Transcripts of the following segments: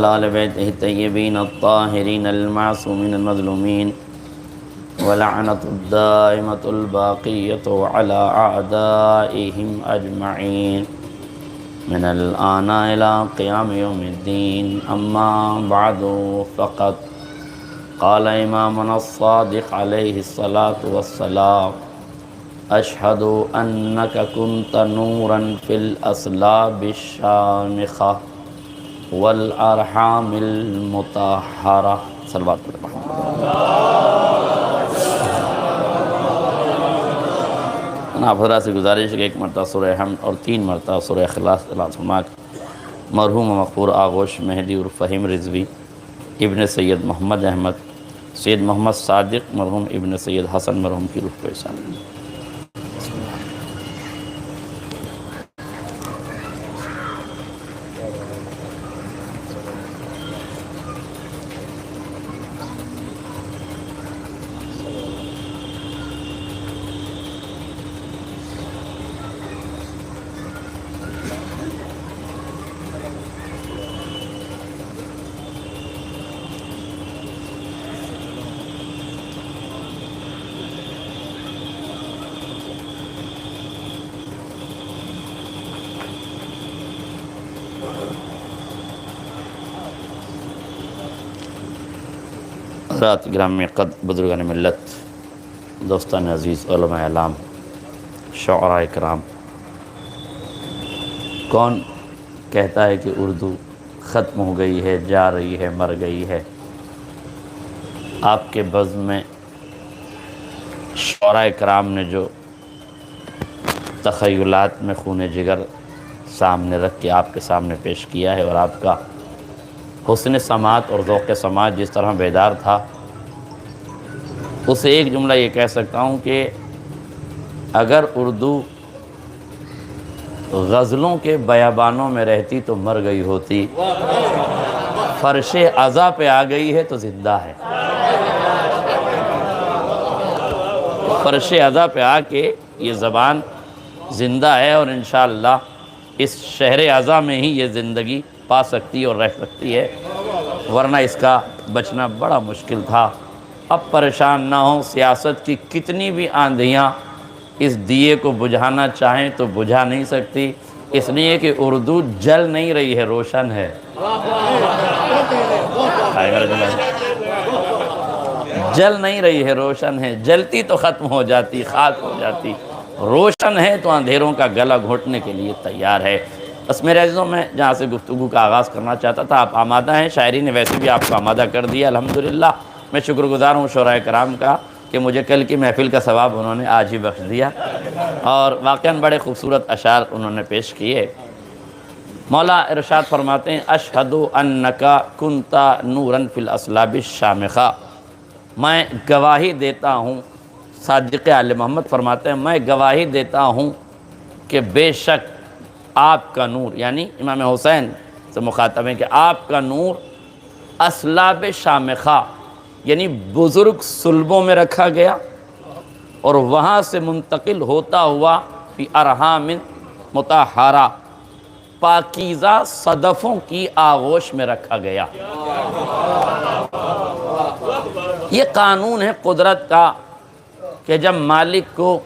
وعلى آل بیتہ الطیبین الطاہرین المعصومین المظلومین ولعنۃ الدائمۃ الباقیۃ علی اعدائہم اجمعین من الآن الی قیام یوم الدین اما بعد فقط قال امامنا الصادق علیہ الصلاة والسلام اشہد انک کنت نورا فی الاصلاب الشامخہ والارحام المطہرہ صلوات اللہ آپ حضرات سے گزارش ہے کہ ایک مرتبہ سورہ حمد اور 3 مرتبہ سورہ اخلاص مرحوم مغفور آغوش مہدی عرف فہیم رضوی ابن سید محمد احمد سید محمد صادق مرحوم ابن سید حسن مرحوم کی روح کو احسان حضرات گرامی قد بزرگان ملت، دوستان عزیز، علماء اعلام، شعراء کرام، کون کہتا ہے کہ اردو ختم ہو گئی ہے، جا رہی ہے، مر گئی ہے؟ آپ کے بزم میں شعراء کرام نے جو تخیلات میں خون جگر سامنے رکھ کے آپ کے سامنے پیش کیا ہے، اور آپ کا حسن سماعت اور ذوق سماعت جس طرح بیدار تھا، اسے ایک جملہ یہ کہہ سکتا ہوں کہ اگر اردو غزلوں کے بیابانوں میں رہتی تو مر گئی ہوتی، فرش عزا پہ آ گئی ہے تو زندہ ہے۔ فرش عزا پہ آ کے یہ زبان زندہ ہے، اور انشاءاللہ اس شہر عزا میں ہی یہ زندگی پا سکتی اور رہ سکتی ہے، ورنہ اس کا بچنا بڑا مشکل تھا۔ اب پریشان نہ ہوں، سیاست کی کتنی بھی آندھیاں اس دیے کو بجھانا چاہیں تو بجھا نہیں سکتی، اس لیے کہ اردو جل نہیں رہی ہے، روشن ہے۔ جل نہیں رہی ہے، روشن ہے۔ جلتی تو ختم ہو جاتی، خاک ہو جاتی، روشن ہے تو اندھیروں کا گلا گھونٹنے کے لیے تیار ہے۔ بس میرے عزیزوں، میں جہاں سے گفتگو کا آغاز کرنا چاہتا تھا، آپ آمادہ ہیں، شاعری نے ویسے بھی آپ کو آمادہ کر دیا الحمدللہ۔ میں شکر گزار ہوں شعراء کرام کا کہ مجھے کل کی محفل کا ثواب انہوں نے آج ہی بخش دیا، اور واقعاً بڑے خوبصورت اشعار انہوں نے پیش کیے۔ مولا ارشاد فرماتے ہیں اشہد انک کنت نورا فی الاصلاب الشامخہ، میں گواہی دیتا ہوں، صادق آل محمد فرماتے ہیں میں گواہی دیتا ہوں کہ بے شک آپ کا نور، یعنی امام حسین سے مخاطب ہے کہ آپ کا نور اصلاب شامخہ یعنی بزرگ صلبوں میں رکھا گیا، اور وہاں سے منتقل ہوتا ہوا فی ارحام مطہرہ پاکیزہ صدفوں کی آغوش میں رکھا گیا۔ یہ قانون ہے قدرت کا کہ جب مالک کو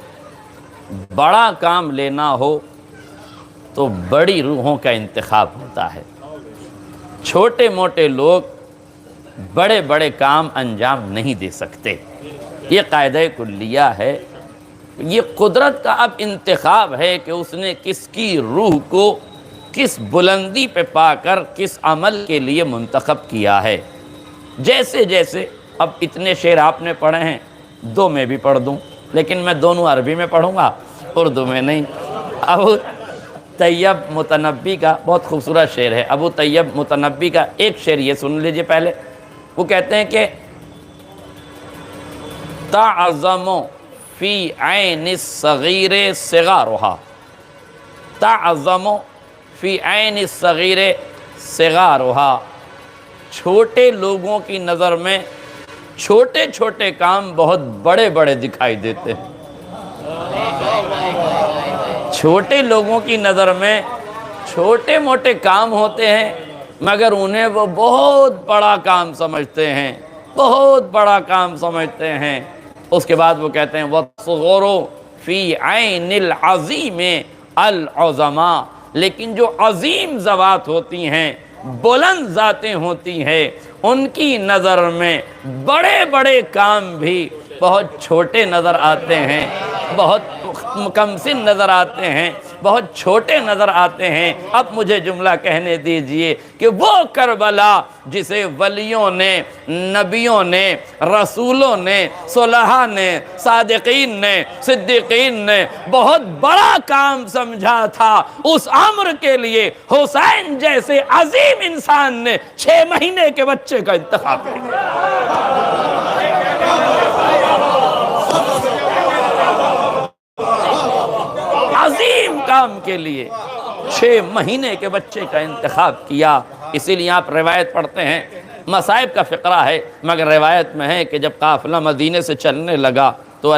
بڑا کام لینا ہو تو بڑی روحوں کا انتخاب ہوتا ہے۔ چھوٹے موٹے لوگ بڑے بڑے کام انجام نہیں دے سکتے، یہ قاعدہ کلیہ ہے۔ یہ قدرت کا اب انتخاب ہے کہ اس نے کس کی روح کو کس بلندی پہ پا کر کس عمل کے لیے منتخب کیا ہے۔ جیسے جیسے اب اتنے شعر آپ نے پڑھے ہیں، 2 میں بھی پڑھ دوں، لیکن میں دونوں عربی میں پڑھوں گا، اردو میں نہیں۔ ابو طیب متنبی کا بہت خوبصورت شعر ہے، ابو طیب متنبی کا ایک شعر یہ سن لیجئے پہلے۔ وہ کہتے ہیں کہ تعظم فی عین الصغیر صغارها، تعظم فی عین الصغیر صغارها، چھوٹے لوگوں کی نظر میں چھوٹے چھوٹے کام بہت بڑے بڑے دکھائی دیتے ہیں۔ چھوٹے لوگوں کی نظر میں چھوٹے موٹے کام ہوتے ہیں، مگر انہیں وہ بہت بڑا کام سمجھتے ہیں، بہت بڑا کام سمجھتے ہیں۔ اس کے بعد وہ کہتے ہیں وَالصُّغُرُ فِي عَيْنِ الْعَظِيمِ الْعُظَمَا، لیکن جو عظیم ذوات ہوتی ہیں، بلند ذاتیں ہوتی ہیں، ان کی نظر میں بڑے بڑے کام بھی بہت چھوٹے نظر آتے ہیں، بہت کم سن نظر آتے ہیں، بہت چھوٹے نظر آتے ہیں۔ اب مجھے جملہ کہنے دیجئے کہ وہ کربلا جسے ولیوں نے، نبیوں نے، رسولوں نے، صلحاء نے، صادقین نے، صدیقین نے بہت بڑا کام سمجھا تھا، اس عمر کے لیے حسین جیسے عظیم انسان نے 6 مہینے کے بچے کا انتخاب کیا۔ عظیم کام کے لیے 6 مہینے کے بچے کا انتخاب کیا۔ اسی لیے آپ روایت پڑھتے ہیں، مصائب کا فقرہ ہے مگر روایت میں ہے کہ جب قافلہ مدینے سے چلنے لگا تو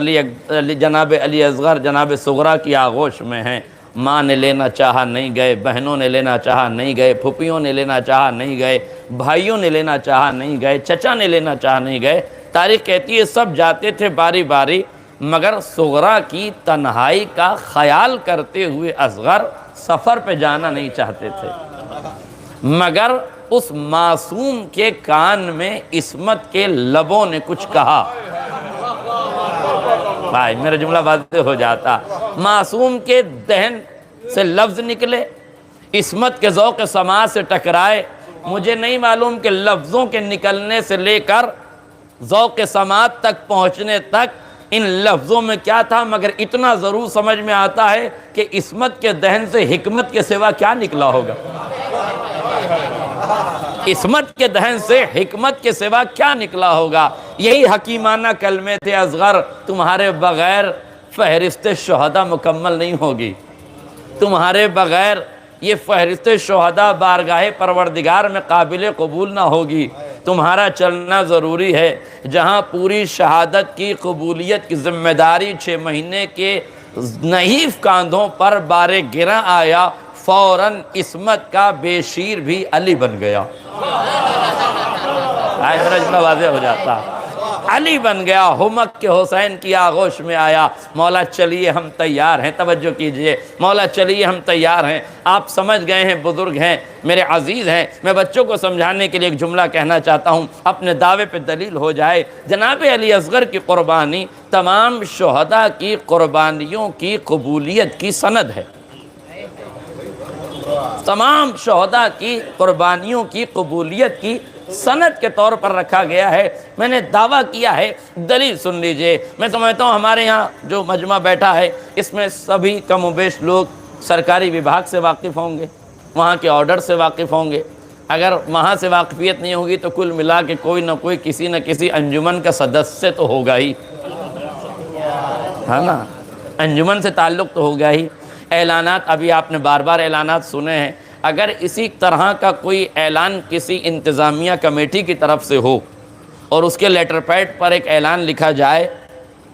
جناب علی اصغر جناب صغرا کی آغوش میں ہیں۔ ماں نے لینا چاہا نہیں گئے، بہنوں نے لینا چاہا نہیں گئے، پھوپھیوں نے لینا چاہا نہیں گئے، بھائیوں نے لینا چاہا نہیں گئے، چچا نے لینا چاہا نہیں گئے۔ تاریخ کہتی ہے سب جاتے تھے باری باری، مگر صغرا کی تنہائی کا خیال کرتے ہوئے اصغر سفر پہ جانا نہیں چاہتے تھے، مگر اس معصوم کے کان میں عصمت کے لبوں نے کچھ کہا۔ بھائی میرا جملہ واضح ہو جاتا، معصوم کے دہن سے لفظ نکلے، عصمت کے ذوق سماع سے ٹکرائے۔ مجھے نہیں معلوم کہ لفظوں کے نکلنے سے لے کر ذوق سماعت تک پہنچنے تک ان لفظوں میں کیا تھا، مگر اتنا ضرور سمجھ میں آتا ہے کہ عصمت کے دہن سے حکمت کے سوا کیا نکلا ہوگا۔ عصمت کے دہن سے حکمت کے سوا کیا نکلا ہوگا۔ یہی حکیمانہ کلمے تھے، اصغر تمہارے بغیر فہرست شہداء مکمل نہیں ہوگی، تمہارے بغیر یہ فہرست شہداء بارگاہ پروردگار میں قابل قبول نہ ہوگی، تمہارا چلنا ضروری ہے۔ جہاں پوری شہادت کی قبولیت کی ذمہ داری 6 مہینے کے نحیف کاندھوں پر بارے گراں آیا، فوراً عصمت کا بے شیر بھی علی بن گیا۔ میرا جملہ واضح ہو جاتا، علی بن گیا، ہمک کے حسین کی آغوش میں آیا۔ مولا چلیے ہم تیار ہیں، توجہ کیجئے، مولا چلیے ہم تیار ہیں۔ آپ سمجھ گئے ہیں، بزرگ ہیں، میرے عزیز ہیں، میں بچوں کو سمجھانے کے لیے ایک جملہ کہنا چاہتا ہوں، اپنے دعوے پہ دلیل ہو جائے۔ جناب علی اصغر کی قربانی تمام شہداء کی قربانیوں کی قبولیت کی سند ہے، تمام شہداء کی قربانیوں کی قبولیت کی سند کے طور پر رکھا گیا ہے۔ میں نے دعویٰ کیا ہے، دلیل سن لیجئے۔ میں سمجھتا ہوں ہمارے یہاں جو مجمع بیٹھا ہے اس میں سبھی کم و بیش لوگ سرکاری وبھاگ سے واقف ہوں گے، وہاں کے آرڈر سے واقف ہوں گے۔ اگر وہاں سے واقفیت نہیں ہوگی تو کل ملا کے کوئی نہ کوئی کسی نہ کسی انجمن کا سدسیہ تو ہوگا ہی، ہے نا، انجمن سے تعلق تو ہوگا ہی۔ اعلانات ابھی آپ نے بار بار اعلانات سنے ہیں، اگر اسی طرح کا کوئی اعلان کسی انتظامیہ کمیٹی کی طرف سے ہو اور اس کے لیٹر پیڈ پر ایک اعلان لکھا جائے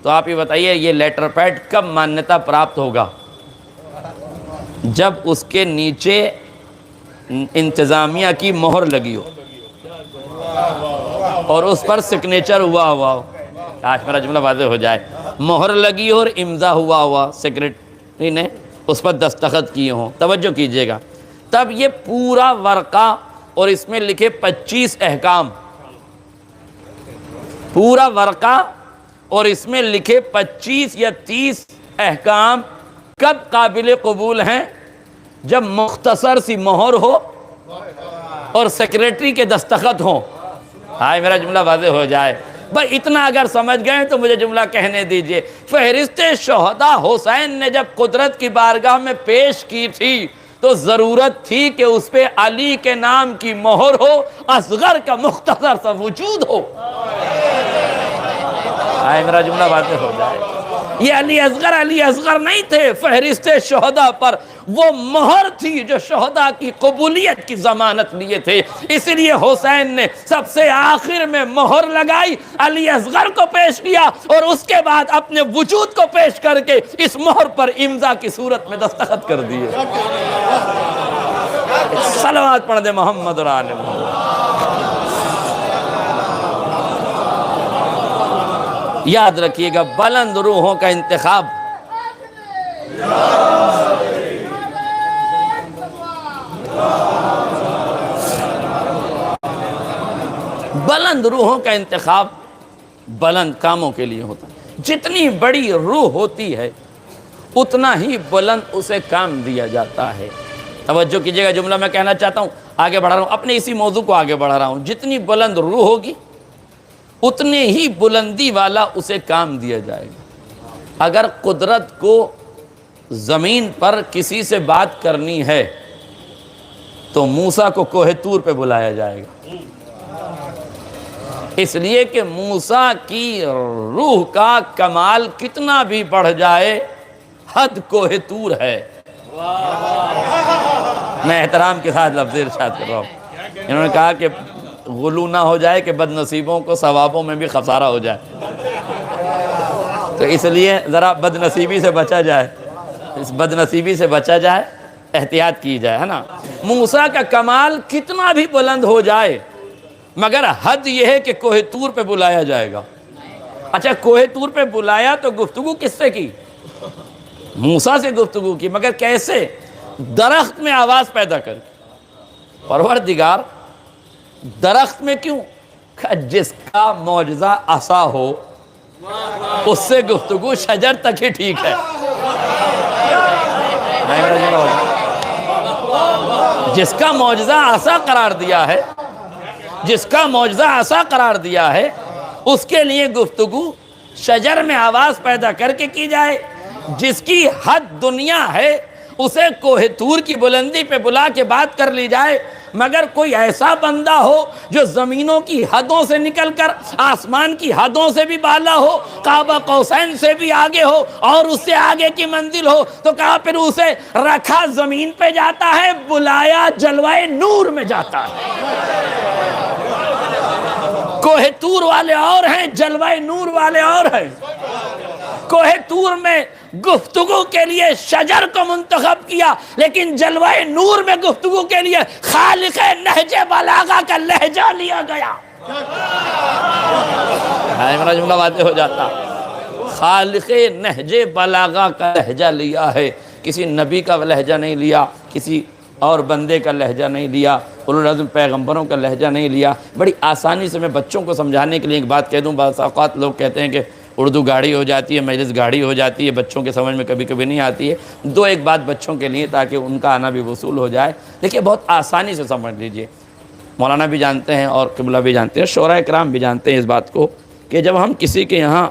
تو آپ یہ بتائیے یہ لیٹر پیڈ کب مانیتا پراپت ہوگا؟ جب اس کے نیچے انتظامیہ کی مہر لگی ہو اور اس پر سگنیچر ہوا ہو۔ آج میرا جملہ واضح ہو جائے، مہر لگی ہو اور امضا ہوا سیکریٹری نے اس پر دستخط کیے ہوں، توجہ کیجئے گا، تب یہ پورا ورقہ اور اس میں لکھے 25 احکام، پورا ورقہ اور اس میں لکھے 25 یا 30 احکام کب قابل قبول ہیں؟ جب مختصر سی مہر ہو اور سیکریٹری کے دستخط ہوں۔ ہاں میرا جملہ واضح ہو جائے، بس اتنا اگر سمجھ گئے تو مجھے جملہ کہنے دیجئے۔ فہرست شہداء حسین نے جب قدرت کی بارگاہ میں پیش کی تھی تو ضرورت تھی کہ اس پہ علی کے نام کی مہر ہو، اصغر کا مختصر سا وجود ہو۔ میرا جملہ واضح ہو جائے، یہ علی اصغر نہیں تھے، فہرست شہداء پر وہ مہر تھی جو شہداء کی قبولیت کی ضمانت لیے تھے۔ اس لیے حسین نے سب سے آخر میں مہر لگائی، علی اصغر کو پیش کیا اور اس کے بعد اپنے وجود کو پیش کر کے اس مہر پر امضا کی صورت میں دستخط کر دیے۔ صلوات پڑھ دے محمد اور آل محمد۔ یاد رکھیے گا بلند روحوں کا انتخاب بلند روحوں کا انتخاب بلند کاموں کے لیے ہوتا ہے۔ جتنی بڑی روح ہوتی ہے اتنا ہی بلند اسے کام دیا جاتا ہے۔ توجہ کیجئے گا، جملہ میں کہنا چاہتا ہوں، آگے بڑھا رہا ہوں، اپنے اسی موضوع کو آگے بڑھا رہا ہوں۔ جتنی بلند روح ہوگی اتنے ہی بلندی والا اسے کام دیا جائے گا۔ اگر قدرت کو زمین پر کسی سے بات کرنی ہے تو موسیٰ کو کوہ طور پہ بلایا جائے گا، اس لیے کہ موسیٰ کی روح کا کمال کتنا بھی بڑھ جائے حد کوہ طور ہے۔ میں احترام کے ساتھ لفظ ارشاد کر رہا ہوں۔ انہوں نے کہا کہ غلو نہ ہو جائے کہ بد نصیبوں کو ثوابوں میں بھی خسارہ ہو جائے، تو اس لیے ذرا بد نصیبی سے بچا جائے، اس بد نصیبی سے بچا جائے، احتیاط کی جائے، ہے نا۔ موسیٰ کا کمال کتنا بھی بلند ہو جائے مگر حد یہ ہے کہ کوہ طور پہ بلایا جائے گا۔ اچھا، کوہ طور پہ بلایا تو گفتگو کس سے کی؟ موسیٰ سے گفتگو کی، مگر کیسے؟ درخت میں آواز پیدا کر کے۔ پروردگار درخت میں کیوں؟ جس کا معجزہ عصا ہو اس سے گفتگو شجر تک ہی ٹھیک ہے۔ جس کا معجزہ عصا قرار دیا ہے، جس کا معجزہ عصا قرار دیا ہے، اس کے لیے گفتگو شجر میں آواز پیدا کر کے کی جائے۔ جس کی حد دنیا ہے اسے کوہ طور کی بلندی پہ بلا کے بات کر لی جائے، مگر کوئی ایسا بندہ ہو جو زمینوں کی حدوں سے نکل کر آسمان کی حدوں سے بھی بالا ہو، قاب قوسین سے بھی آگے ہو اور اس سے آگے کی منزل ہو، تو کہا پھر اسے رکھا زمین پہ جاتا ہے، بلایا جلوہ نور میں جاتا ہے۔ کوہ طور والے اور ہیں، جلوہ نور والے اور ہیں۔ کوہ طور میں گفتگو کے لیے شجر کو منتخب کیا، لیکن جلوہ نور میں گفتگو کے لیے خالق نہج بلاغہ کا لہجہ لیا گیا۔ میرا جملہ واضح ہو جاتا، خالق نہج بلاغہ کا لہجہ لیا ہے، کسی نبی کا لہجہ نہیں لیا، کسی اور بندے کا لہجہ نہیں لیا، اولو العزم پیغمبروں کا لہجہ نہیں لیا۔ بڑی آسانی سے میں بچوں کو سمجھانے کے لیے ایک بات کہہ دوں، بعض اوقات لوگ کہتے ہیں کہ اردو گاڑی ہو جاتی ہے، مجلس گاڑی ہو جاتی ہے، بچوں کے سمجھ میں کبھی کبھی نہیں آتی ہے۔ دو ایک بات بچوں کے لیے تاکہ ان کا آنا بھی وصول ہو جائے، دیکھیے بہت آسانی سے سمجھ لیجئے، مولانا بھی جانتے ہیں اور قبلہ بھی جانتے ہیں، شعراء کرام بھی جانتے ہیں اس بات کو، کہ جب ہم کسی کے یہاں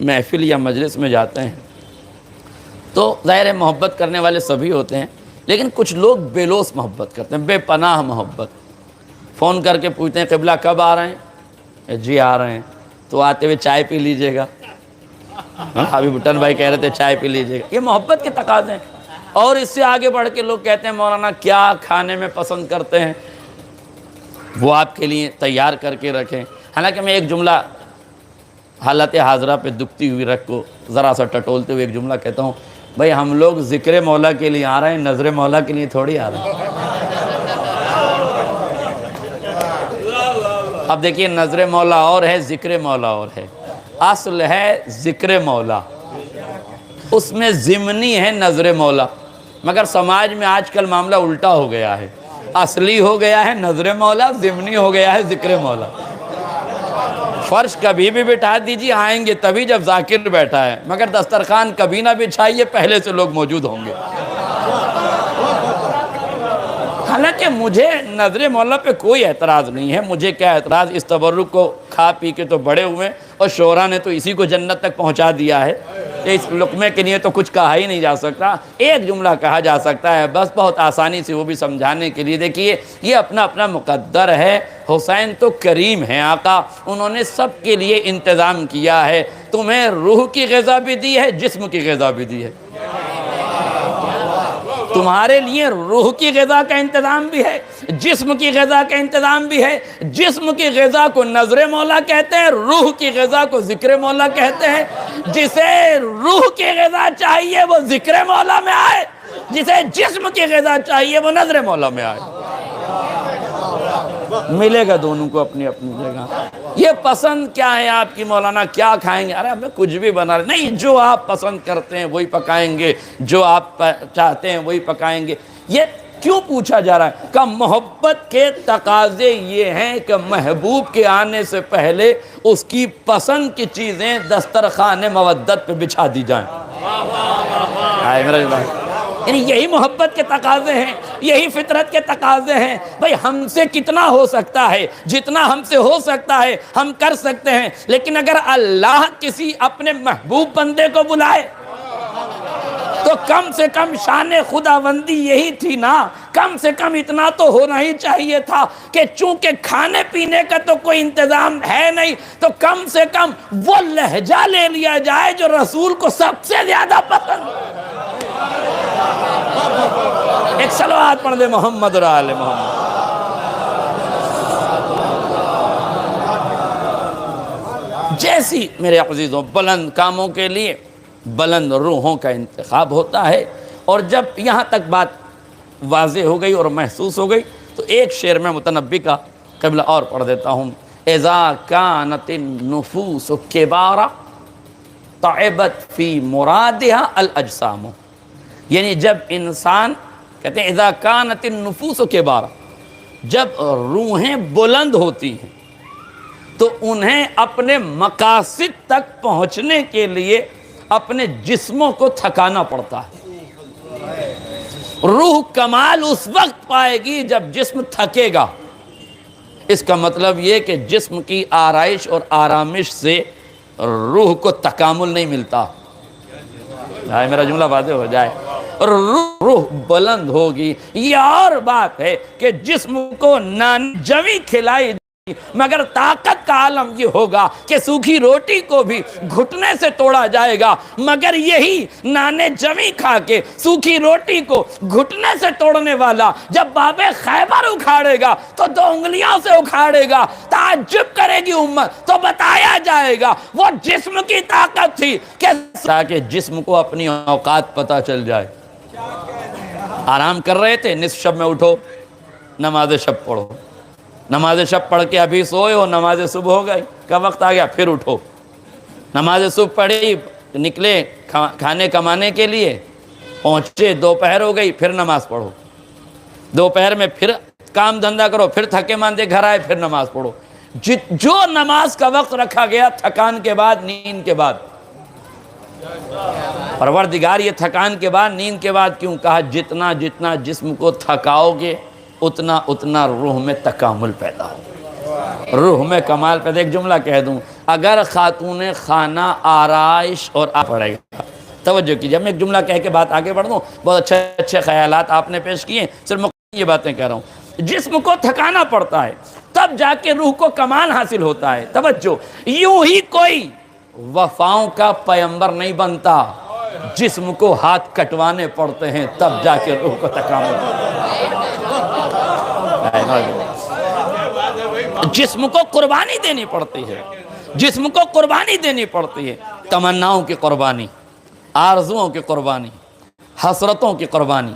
محفل یا مجلس میں جاتے ہیں تو ظاہر ہے محبت کرنے والے سبھی ہوتے ہیں، لیکن کچھ لوگ بے لوث محبت کرتے ہیں، بے پناہ محبت۔ فون کر کے پوچھتے ہیں قبلہ کب آ رہے ہیں؟ جی آ رہے ہیں، تو آتے ہوئے چائے پی لیجئے گا۔ ابھی بٹن بھائی کہہ رہے تھے چائے پی لیجئے گا۔ یہ محبت کے تقاضے ہیں۔ اور اس سے آگے بڑھ کے لوگ کہتے ہیں مولانا کیا کھانے میں پسند کرتے ہیں، وہ آپ کے لیے تیار کر کے رکھیں۔ حالانکہ میں ایک جملہ حالت حاضرہ پہ دکھتی ہوئی رکھ کو ذرا سا ٹٹولتے ہوئے ایک جملہ کہتا ہوں، بھئی ہم لوگ ذکر مولا کے لیے آ رہے ہیں، نظر مولا کے لیے تھوڑی آ رہے ہیں۔ اب دیکھیے نظر مولا اور ہے، ذکر مولا اور ہے۔ اصل ہے ذکر مولا، اس میں ضمنی ہے نظر مولا، مگر سماج میں آج کل معاملہ الٹا ہو گیا ہے، اصلی ہو گیا ہے نظر مولا، ضمنی ہو گیا ہے ذکر مولا۔ فرش کبھی بھی بٹھا دیجیے، آئیں گے تبھی جب ذاکر بیٹھا ہے، مگر دسترخوان کبھی نہ بچھائیے، پہلے سے لوگ موجود ہوں گے۔ حالانکہ مجھے نظر مولا پہ کوئی اعتراض نہیں ہے، مجھے کیا اعتراض، اس تبرک کو کھا پی کے تو بڑے ہوئے اور شعراء نے تو اسی کو جنت تک پہنچا دیا ہے، اس لقمے کے لیے تو کچھ کہا ہی نہیں جا سکتا۔ ایک جملہ کہا جا سکتا ہے بس، بہت آسانی سے وہ بھی سمجھانے کے لیے، دیکھیے یہ اپنا اپنا مقدر ہے۔ حسین تو کریم ہیں آقا، انہوں نے سب کے لیے انتظام کیا ہے، تمہیں روح کی غذا بھی دی ہے، جسم کی غذا بھی دی ہے، تمہارے لیے روح کی غذا کا انتظام بھی ہے، جسم کی غذا کا انتظام بھی ہے۔ جسم کی غذا کو نظر مولا کہتے ہیں، روح کی غذا کو ذکر مولا کہتے ہیں۔ جسے روح کی غذا چاہیے وہ ذکر مولا میں آئے، جسے جسم کی غذا چاہیے وہ نظر مولا میں آئے۔ ملے گا دونوں کو اپنی اپنی جگہ۔ یہ پسند کیا ہے آپ کی مولانا، کیا کھائیں گے؟ ارے ہمیں کچھ بھی بنا رہے نہیں، جو آپ پسند کرتے ہیں وہی پکائیں گے، جو آپ چاہتے ہیں وہی پکائیں گے۔ یہ کیوں پوچھا جا رہا ہے؟ کہ محبت کے تقاضے یہ ہیں کہ محبوب کے آنے سے پہلے اس کی پسند کی چیزیں دسترخوان مودت پہ بچھا دی جائیں۔ یعنی یہی محبت کے تقاضے ہیں، یہی فطرت کے تقاضے ہیں۔ بھئی ہم سے کتنا ہو سکتا ہے، جتنا ہم سے ہو سکتا ہے ہم کر سکتے ہیں، لیکن اگر اللہ کسی اپنے محبوب بندے کو بلائے تو کم سے کم شان خداوندی یہی تھی نا، کم سے کم اتنا تو ہونا ہی چاہیے تھا کہ چونکہ کھانے پینے کا تو کوئی انتظام ہے نہیں، تو کم سے کم وہ لہجہ لے لیا جائے جو رسول کو سب سے زیادہ پسند۔ ایک صلوات پڑھ دے محمد اور آل محمد۔ جیسی میرے عزیزوں بلند کاموں کے لیے بلند روحوں کا انتخاب ہوتا ہے، اور جب یہاں تک بات واضح ہو گئی اور محسوس ہو گئی تو ایک شعر میں متنبی کا قبلہ اور پڑھ دیتا ہوں۔ اذا كانت النفوس كبارا تعبت فی مرادها الاجسام، یعنی جب انسان کہتے ہیں اذا كانت النفوس كبارا، جب روحیں بلند ہوتی ہیں تو انہیں اپنے مقاصد تک پہنچنے کے لیے اپنے جسموں کو تھکانا پڑتا ہے۔ روح کمال اس وقت پائے گی جب جسم تھکے گا۔ اس کا مطلب یہ کہ جسم کی آرائش اور آرامش سے روح کو تکامل نہیں ملتا۔ میرا جملہ واضح ہو جائے، روح بلند ہوگی۔ یہ اور بات ہے کہ جسم کو نانجوی کھلائی مگر طاقت کا عالم یہ ہوگا کہ سوکھی روٹی کو بھی گھٹنے سے توڑا جائے گا، مگر یہی نانے جوی کھا کے سوکھی روٹی کو گھٹنے سے توڑنے والا جب باب خیبر اکھاڑے گا تو 2 انگلیوں سے اکھاڑے گا۔ تعجب کرے گی امت تو بتایا جائے گا وہ جسم کی طاقت تھی کہ تاکہ جسم کو اپنی اوقات پتہ چل جائے۔ آرام کر رہے تھے، نصف شب میں اٹھو نماز شب پڑھو، نماز شب پڑھ کے ابھی سوئے ہو، نماز صبح ہو گئی کا وقت آ گیا پھر اٹھو، نماز صبح پڑھی نکلے کھانے کمانے کے لیے، پہنچے دوپہر ہو گئی پھر نماز پڑھو، دوپہر میں پھر کام دھندا کرو، پھر تھکے ماندے گھر آئے پھر نماز پڑھو۔ جو نماز کا وقت رکھا گیا تھکان کے بعد، نیند کے بعد، پروردگار یہ تھکان کے بعد نیند کے بعد کیوں کہا؟ جتنا جتنا جسم کو تھکاؤ گے اتنا اتنا روح میں تکامل پیدا ہو، روح میں کمال پیدا۔ ایک جملہ کہہ دوں، اگر خاتون خانہ آرائش اور پڑے گا، توجہ کیجئے، میں ایک جملہ کہہ کے بات آگے بڑھ دوں، بہت اچھے اچھے خیالات آپ نے پیش کیے، صرف میں یہ باتیں کہہ رہا ہوں۔ جسم کو تھکانا پڑتا ہے تب جا کے روح کو کمال حاصل ہوتا ہے۔ توجہ، یوں ہی کوئی وفاؤں کا پیمبر نہیں بنتا، جسم کو ہاتھ کٹوانے پڑتے ہیں تب جا کے روح کو تکامل ہوتا ہے۔ جسم کو قربانی دینی پڑتی ہے، جسم کو قربانی دینی پڑتی ہے، تمناؤں کی قربانی، آرزوؤں کی قربانی، حسرتوں کی قربانی،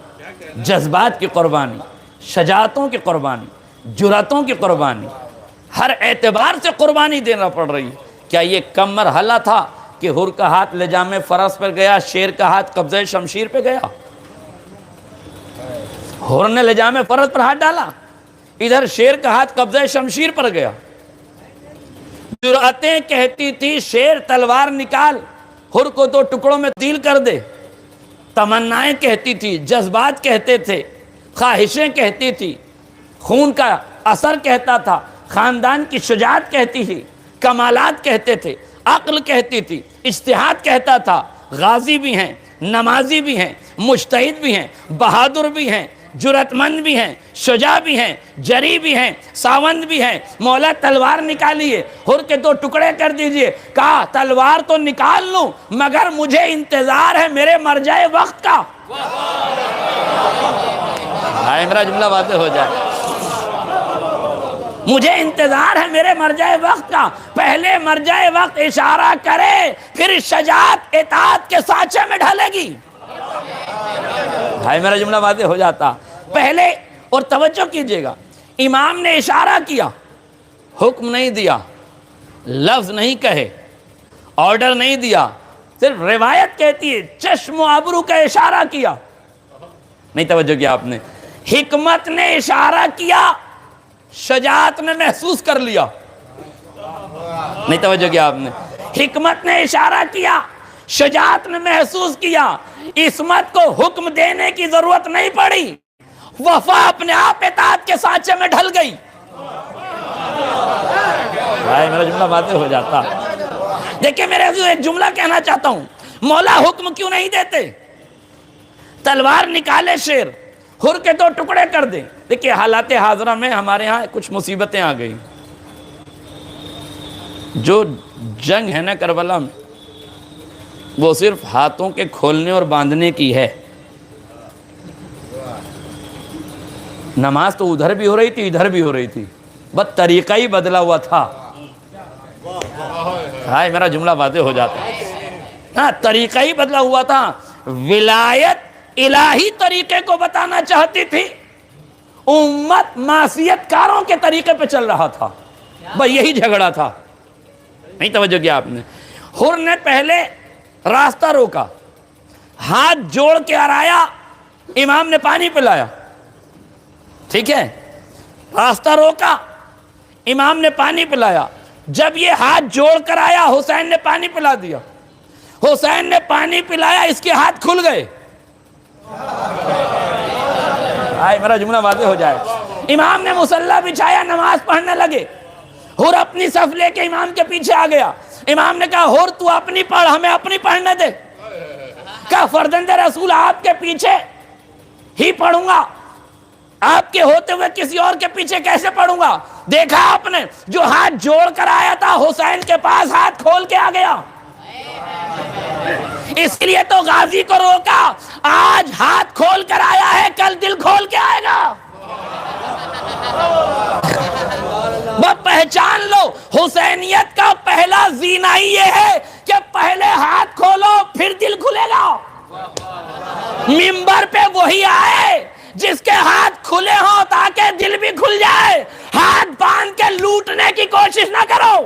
جذبات کی قربانی، شجاعتوں کی قربانی، جرأتوں کی قربانی، ہر اعتبار سے قربانی دینا پڑ رہی ہے۔ کیا یہ کم مرحلہ تھا کہ حر کا ہاتھ لجام فرس پر گیا، شیر کا ہاتھ قبضہ شمشیر پہ گیا؟ حر نے لجام فرس پر ہاتھ ڈالا، ادھر شیر کا ہاتھ قبضہ شمشیر پر گیا۔ جرأتیں کہتی تھی شیر تلوار نکال، حر کو 2 ٹکڑوں میں تیل کر دے۔ تمنائیں کہتی تھی، جذبات کہتے تھے، خواہشیں کہتی تھی، خون کا اثر کہتا تھا، خاندان کی شجاعت کہتی تھی، کمالات کہتے تھے، عقل کہتی تھی، اجتہاد کہتا تھا۔ غازی بھی ہیں، نمازی بھی ہیں، مجتہد بھی ہیں، بہادر بھی ہیں، جرأت مند بھی ہیں، شجاع بھی ہیں، جری بھی ہیں، ساوند بھی ہیں۔ مولا تلوار نکالیے، حر کے 2 ٹکڑے کر دیجئے۔ کہا تلوار تو نکال لوں مگر مجھے انتظار ہے میرے مرجع وقت کا۔ میرا جملہ واضح ہو جائے، مجھے انتظار ہے میرے مرجع وقت کا۔ پہلے مرجع وقت اشارہ کرے پھر شجاعت اطاعت کے سانچے میں ڈھلے گی۔ میرا جملہ واضح ہو جاتا۔ پہلے، اور توجہ کیجئے گا، امام نے اشارہ کیا، حکم نہیں دیا، لفظ نہیں کہے، آرڈر نہیں دیا، صرف روایت کہتی ہے چشم و ابرو کا اشارہ کیا، نہیں توجہ کیا آپ نے؟ حکمت نے اشارہ کیا، شجاعت نے محسوس کر لیا، نہیں توجہ کیا آپ نے؟ حکمت نے اشارہ کیا، شجاعت نے محسوس کیا، عصمت کو حکم دینے کی ضرورت نہیں پڑی، وفا اپنے آپ اطاعت کے سانچے میں ڈھل گئی۔ بھائی میرا جملہ واضح ہو جاتا۔ دیکھیں میرے عزیز، ایک جملہ کہنا چاہتا ہوں، مولا حکم کیوں نہیں دیتے؟ تلوار نکالے شیر، ہر کے 2 ٹکڑے کر دیں۔ دیکھیں حالات حاضرہ میں ہمارے ہاں کچھ مصیبتیں آ گئی۔ جو جنگ ہے نا کربلا میں، وہ صرف ہاتھوں کے کھولنے اور باندھنے کی ہے۔ نماز تو ادھر بھی ہو رہی تھی ادھر بھی ہو رہی تھی، بس طریقہ ہی بدلا ہوا تھا۔ ہاں میرا جملہ واضح ہو جاتا ہے، ہاں طریقہ ہی بدلا ہوا تھا۔ ولایت الہی طریقے کو بتانا چاہتی تھی، امت معصیت کاروں کے طریقے پہ چل رہا تھا، بس یہی جھگڑا تھا، نہیں توجہ کیا آپ نے؟ حر نے پہلے راستہ روکا، ہاتھ جوڑ کے آرایا، امام نے پانی پلایا، ٹھیک ہے، راستہ روکا، امام نے پانی پلایا، جب یہ ہاتھ جوڑ کر آیا حسین نے پانی پلا دیا، حسین نے پانی پلایا، اس کے ہاتھ کھل گئے۔ آئے میرا جملہ واضح ہو جائے۔ امام نے مصلی بچھایا، نماز پڑھنے لگے، حر اپنی صف لے کے امام کے پیچھے آ گیا۔ امام نے کہا حر تو اپنی پڑھ، ہمیں اپنی پڑھنے دے۔ کہا فرزند رسول آپ کے پیچھے ہی پڑھوں گا، آپ کے ہوتے ہوئے کسی اور کے پیچھے کیسے پڑھوں گا؟ دیکھا آپ نے، جو ہاتھ جوڑ کر آیا تھا حسین کے پاس ہاتھ کھول کے آ گیا۔ اس لیے تو غازی کو روکا، آج ہاتھ کھول کر آیا ہے، کل دل کھول کے آئے گا۔ وہ پہچان لو، حسینیت کا پہلا زینہ ہی یہ ہے کہ پہلے ہاتھ کھولو پھر دل کھلے گا۔ منبر پہ وہی آئے جس کے ہاتھ کھلے ہوں تاکہ دل بھی کھل جائے۔ ہاتھ باندھ کے لوٹنے کی کوشش نہ کرو۔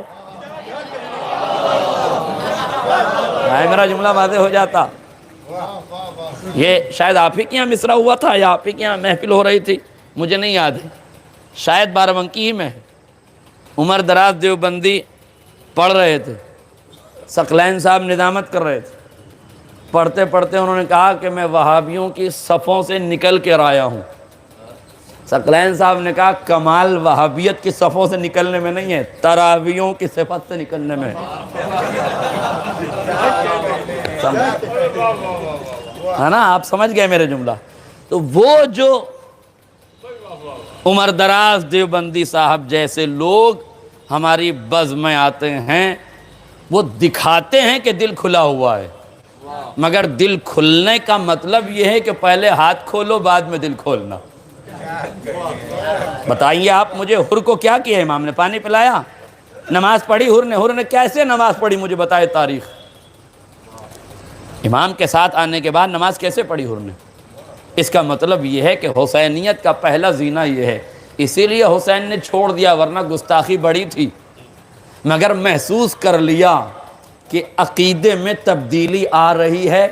میرا جملہ واضح ہو جاتا۔ یہ شاید آپ ہی کے یہاں مصرع ہوا تھا یا آپ ہی کے یہاں محفل ہو رہی تھی، مجھے نہیں یاد ہے، شاید بارہبنکی ہی میں۔ عمر دراز دیوبندی پڑھ رہے تھے، ثقلین صاحب ندامت کر رہے تھے، پڑھتے پڑھتے انہوں نے کہا کہ میں وہابیوں کی صفوں سے نکل کے آیا ہوں۔ ثقلین صاحب نے کہا کمال وہابیت کی صفوں سے نکلنے میں نہیں ہے، تراویوں کی صفت سے نکلنے میں ہے نا؟ آپ سمجھ گئے میرے جملہ؟ تو وہ جو عمر دراز دیوبندی صاحب جیسے لوگ ہماری بزم میں آتے ہیں، وہ دکھاتے ہیں کہ دل کھلا ہوا ہے، مگر دل کھلنے کا مطلب یہ ہے کہ پہلے ہاتھ کھولو بعد میں دل کھولنا۔ بتائیے آپ مجھے، حر کو کیا کیا امام نے؟ پانی پلایا، نماز پڑھی حر نے کیسے نماز پڑھی؟ مجھے بتائے تاریخ۔ امام کے ساتھ آنے کے بعد نماز کیسے پڑھی حر نے؟ اس کا مطلب یہ ہے کہ حسینیت کا پہلا زینہ یہ ہے، اسی لیے حسین نے چھوڑ دیا، ورنہ گستاخی بڑی تھی، مگر محسوس کر لیا کہ عقیدے میں تبدیلی آ رہی ہے،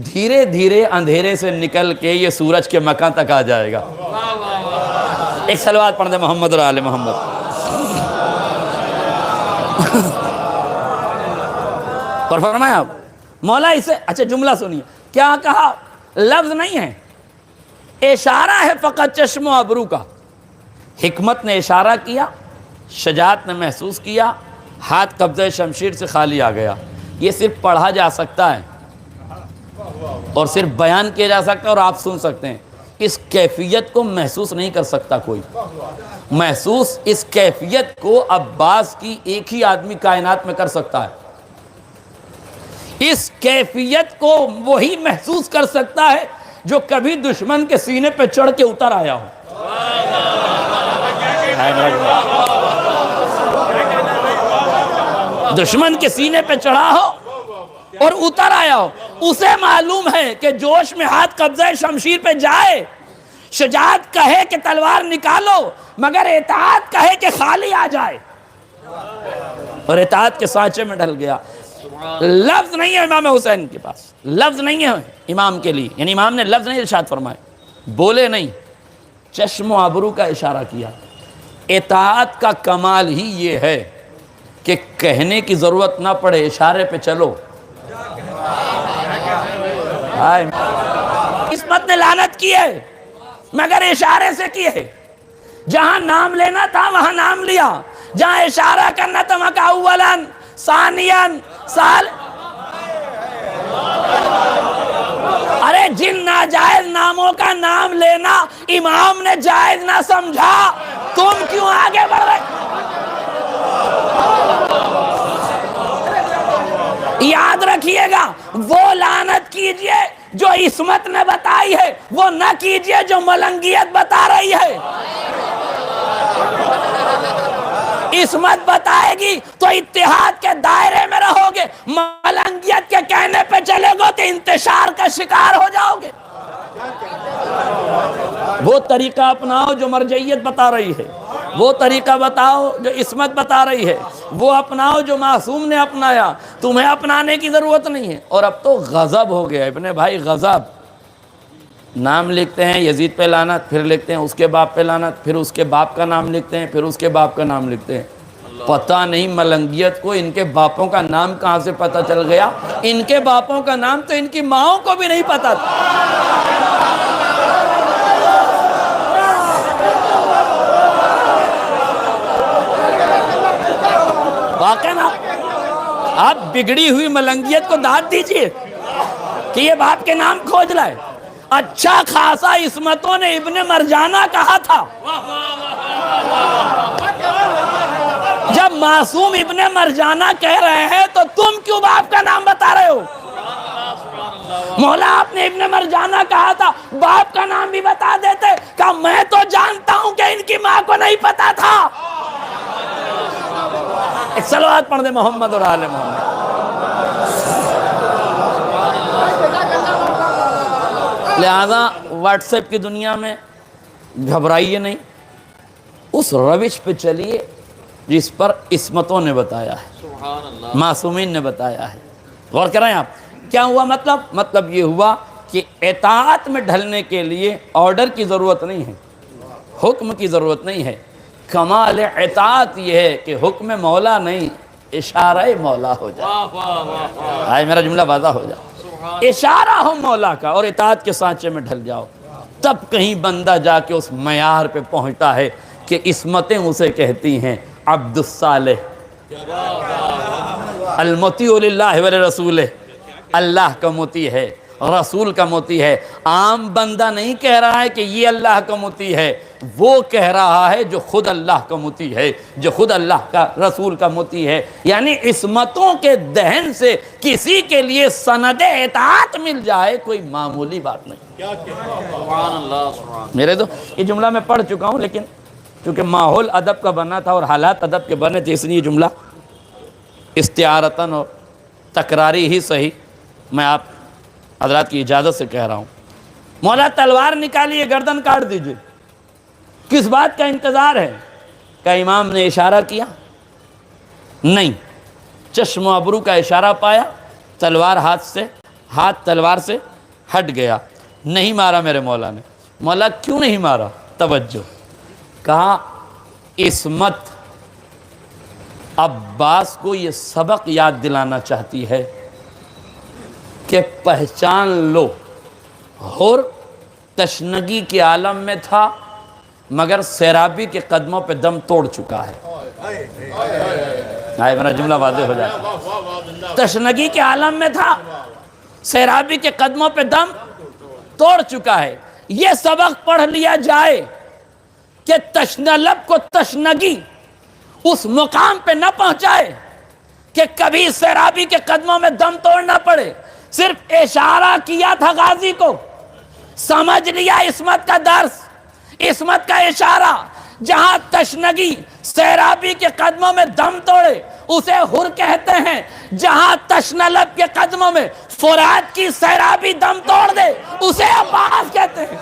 دھیرے دھیرے اندھیرے سے نکل کے یہ سورج کے مکان تک آ جائے گا۔ ایک صلوات پڑھ دیں محمد اور آل محمد۔ اور فرمایا آپ مولا اسے، اچھا جملہ سنیے کیا کہا، لفظ نہیں ہے، اشارہ ہے فقط چشم و ابرو کا۔ حکمت نے اشارہ کیا، شجاعت نے محسوس کیا، ہاتھ قبضہ شمشیر سے خالی آ گیا۔ یہ صرف پڑھا جا سکتا ہے اور صرف بیان کیا جا سکتا ہے اور آپ سن سکتے ہیں، اس کیفیت کو محسوس نہیں کر سکتا کوئی۔ محسوس اس کیفیت کو عباس کی ایک ہی آدمی کائنات میں کر سکتا ہے، اس کیفیت کو وہی محسوس کر سکتا ہے جو کبھی دشمن کے سینے پہ چڑھ کے اتر آیا ہو۔ دشمن کے سینے پہ چڑھا ہو اور اتر آیا ہو، اسے معلوم ہے کہ جوش میں ہاتھ قبضہ شمشیر پہ جائے، شجاعت کہے کہ تلوار نکالو، مگر اطاعت کہے کہ خالی آ جائے، اور اطاعت کے سانچے میں ڈھل گیا۔ لفظ نہیں ہے امام حسین کے پاس، لفظ نہیں ہے امام کے لیے، یعنی امام نے لفظ نہیں ارشاد فرمائے، بولے نہیں، چشم و ابرو کا اشارہ کیا۔ اطاعت کا کمال ہی یہ ہے کہ کہنے کی ضرورت نہ پڑے، اشارے پہ چلو۔ قسمت نے لعنت کی ہے مگر اشارے سے کی ہے، جہاں نام لینا تھا وہاں نام لیا، جہاں اشارہ کرنا تھا وہاں کا اولن ثانیاً سال۔ ارے جن ناجائز ناموں کا نام لینا امام نے جائز نہ سمجھا، تم کیوں آگے بڑھ رہے؟ یاد رکھیے گا، وہ لعنت کیجئے جو عصمت نے بتائی ہے، وہ نہ کیجئے جو ملنگیت بتا رہی ہے۔ عصمت بتائے گی تو اتحاد کے دائرے میں رہو گے، ملنگیت کے کہنے پہ چلے گو تو انتشار کا شکار ہو جاؤ گے۔ وہ طریقہ اپناؤ جو مرجعیت بتا رہی ہے، وہ طریقہ بتاؤ جو عصمت بتا رہی ہے، وہ اپناؤ جو معصوم نے اپنایا، تمہیں اپنانے کی ضرورت نہیں ہے۔ اور اب تو غضب ہو گیا ابن بھائی، غضب۔ نام لکھتے ہیں یزید پہ لعنت، پھر لکھتے ہیں اس کے باپ پہ لعنت، پھر اس کے باپ کا نام لکھتے ہیں، پھر اس کے باپ کا نام لکھتے ہیں۔ پتہ نہیں ملنگیت کو ان کے باپوں کا نام کہاں سے پتہ چل گیا، ان کے باپوں کا نام تو ان کی ماؤں کو بھی نہیں پتہ تھا۔ واقعا نا، آپ بگڑی ہوئی ملنگیت کو داد دیجئے کہ یہ باپ کے نام کھوج لائے۔ اچھا خاصا عصمتوں نے ابن مرجانہ کہا تھا، جب معصوم ابن مرجانہ کہہ رہے ہیں تو تم کیوں باپ کا نام بتا رہے ہو؟ مولا آپ نے ابن مرجانہ کہا تھا، باپ کا نام بھی بتا دیتے، کہا میں تو جانتا ہوں کہ ان کی ماں کو نہیں پتا تھا۔ ایک صلوات پڑھ دے محمد اور آل محمد۔ لہذا واٹس ایپ کی دنیا میں گھبرائیے نہیں، اس روش پہ چلیے جس پر عصمتوں نے بتایا ہے، معصومین نے بتایا ہے۔ غور کریں آپ، کیا ہوا مطلب یہ ہوا کہ اطاعت میں ڈھلنے کے لیے آرڈر کی ضرورت نہیں ہے، حکم کی ضرورت نہیں ہے۔ کمال اطاعت یہ ہے کہ حکم مولا نہیں، اشارہ مولا ہو جائے۔ آئے میرا جملہ واضح ہو جائے، اشارہ ہو مولا کا اور اطاعت کے سانچے میں ڈھل جاؤ، تب کہیں بندہ جا کے اس معیار پہ پہنچتا ہے کہ عصمتیں اسے کہتی ہیں عبد الصالح المطیع للہ ولرسولہ، اللہ کا مطیع ہے، رسول کا مطیع ہے۔ عام بندہ نہیں کہہ رہا ہے کہ یہ اللہ کا مطیع ہے، وہ کہہ رہا ہے جو خود اللہ کا مطیع ہے، جو خود اللہ کا رسول کا مطیع ہے۔ یعنی عصمتوں کے دہن سے کسی کے لیے سند اطاعت مل جائے کوئی معمولی بات نہیں۔ میرے تو یہ جملہ میں پڑھ چکا ہوں، لیکن چونکہ ماحول ادب کا بنا تھا اور حالات ادب کے بنے تھے، اس لیے جملہ استعارتاً اور تکراری ہی صحیح میں آپ حضرات کی اجازت سے کہہ رہا ہوں۔ مولا تلوار نکالیے، گردن کاٹ دیجئے، کس بات کا انتظار ہے؟ کیا امام نے اشارہ کیا؟ نہیں، چشم و ابرو کا اشارہ پایا، تلوار ہاتھ تلوار سے ہٹ گیا، نہیں مارا میرے مولا نے۔ مولا کیوں نہیں مارا؟ توجہ، کہا عصمت عباس کو یہ سبق یاد دلانا چاہتی ہے کہ پہچان لو، حر تشنگی کے عالم میں تھا مگر سیرابی کے قدموں پہ دم توڑ چکا ہے۔ آئے میرا جملہ واضح ہو جاتا، تشنگی کے عالم میں تھا، سیرابی کے قدموں پہ دم توڑ چکا ہے۔ یہ سبق پڑھ لیا جائے کہ تشنلب کو تشنگی اس مقام پہ نہ پہنچائے کہ کبھی سیرابی کے قدموں میں دم توڑنا پڑے۔ صرف اشارہ کیا تھا غازی کو، سمجھ لیا عصمت کا درس، عصمت کا اشارہ۔ جہاں تشنگی سیرابی کے قدموں میں دم توڑے اسے حر کہتے ہیں، جہاں تشنلب کے قدموں میں فرات کی سیرابی دم توڑ دے اسے عباس کہتے ہیں۔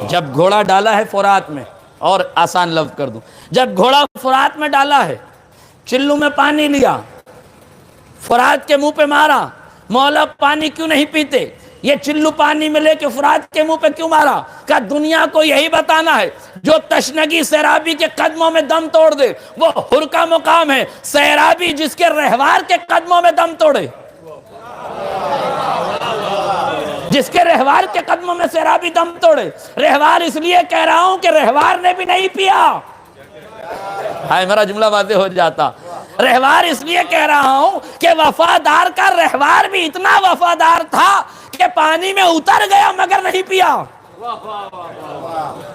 جب گھوڑا ڈالا ہے فرات میں، اور آسان لفظ کر دوں، جب گھوڑا فرات میں ڈالا ہے، چلو میں پانی لیا، فرات کے منہ پہ مارا، مولا پانی کیوں نہیں پیتے؟ یہ چلو پانی میں لے کے فرات کے منہ پہ کیوں مارا؟ کہا دنیا کو یہی بتانا ہے، جو تشنگی سیرابی کے قدموں میں دم توڑ دے وہ حر کا مقام ہے، سیرابی جس کے رہوار کے قدموں میں دم توڑے، جس کے رہوار کے قدموں میں سیرابی دم توڑے۔ رہوار اس لیے کہہ رہا ہوں کہ رہوار نے بھی نہیں پیا، ہائے میرا جملہ واضح ہو جاتا۔ رہوار اس لیے کہہ رہا ہوں کہ وفادار کا رہوار بھی اتنا وفادار تھا کہ پانی میں اتر گیا مگر نہیں پیا،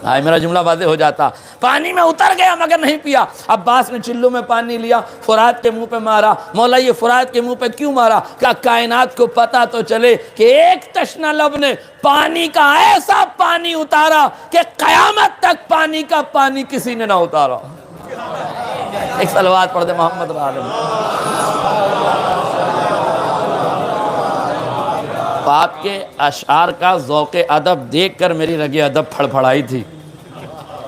ہائے میرا جملہ واضح ہو جاتا۔ پانی میں اتر گیا مگر نہیں پیا۔ عباس نے چلو میں پانی لیا، فرات کے منہ پہ مارا۔ مولا یہ فرات کے منہ پہ کیوں مارا؟ کہ کائنات کو پتا تو چلے کہ ایک تشنہ لب نے پانی کا ایسا پانی اتارا کہ قیامت تک پانی کا پانی کسی نے نہ اتارا۔ ایک صلوات پڑھ دے محمد عالم۔ آپ کے اشعار کا ذوق ادب دیکھ کر میری رگ ادب پھڑ پھڑائی تھی،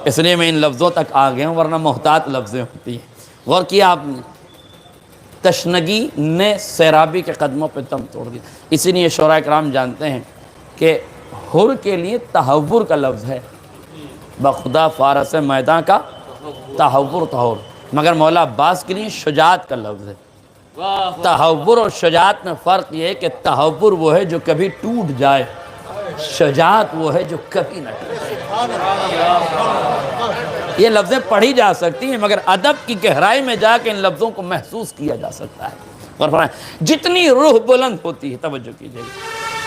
اس لیے میں ان لفظوں تک آ گیا ہوں، ورنہ محتاط لفظیں ہوتی ہیں۔ غور کیا آپ نے، تشنگی نے سیرابی کے قدموں پہ دم توڑ دیا۔ اسی لیے شعراء کرام جانتے ہیں کہ حر کے لیے تحور کا لفظ ہے، بخدا فارس میدان کا تحور تحور، مگر مولا عباس کے لیے شجاعت کا لفظ ہے۔ تحور اور شجاعت میں فرق یہ ہے کہ تحور وہ ہے جو کبھی ٹوٹ جائے، شجاعت وہ ہے جو کبھی نہ ٹوٹے۔ یہ لفظیں پڑھی جا سکتی ہیں مگر ادب کی گہرائی میں جا کے ان لفظوں کو محسوس کیا جا سکتا ہے۔ اور فرمائیں جتنی روح بلند ہوتی ہے، توجہ کیجئے،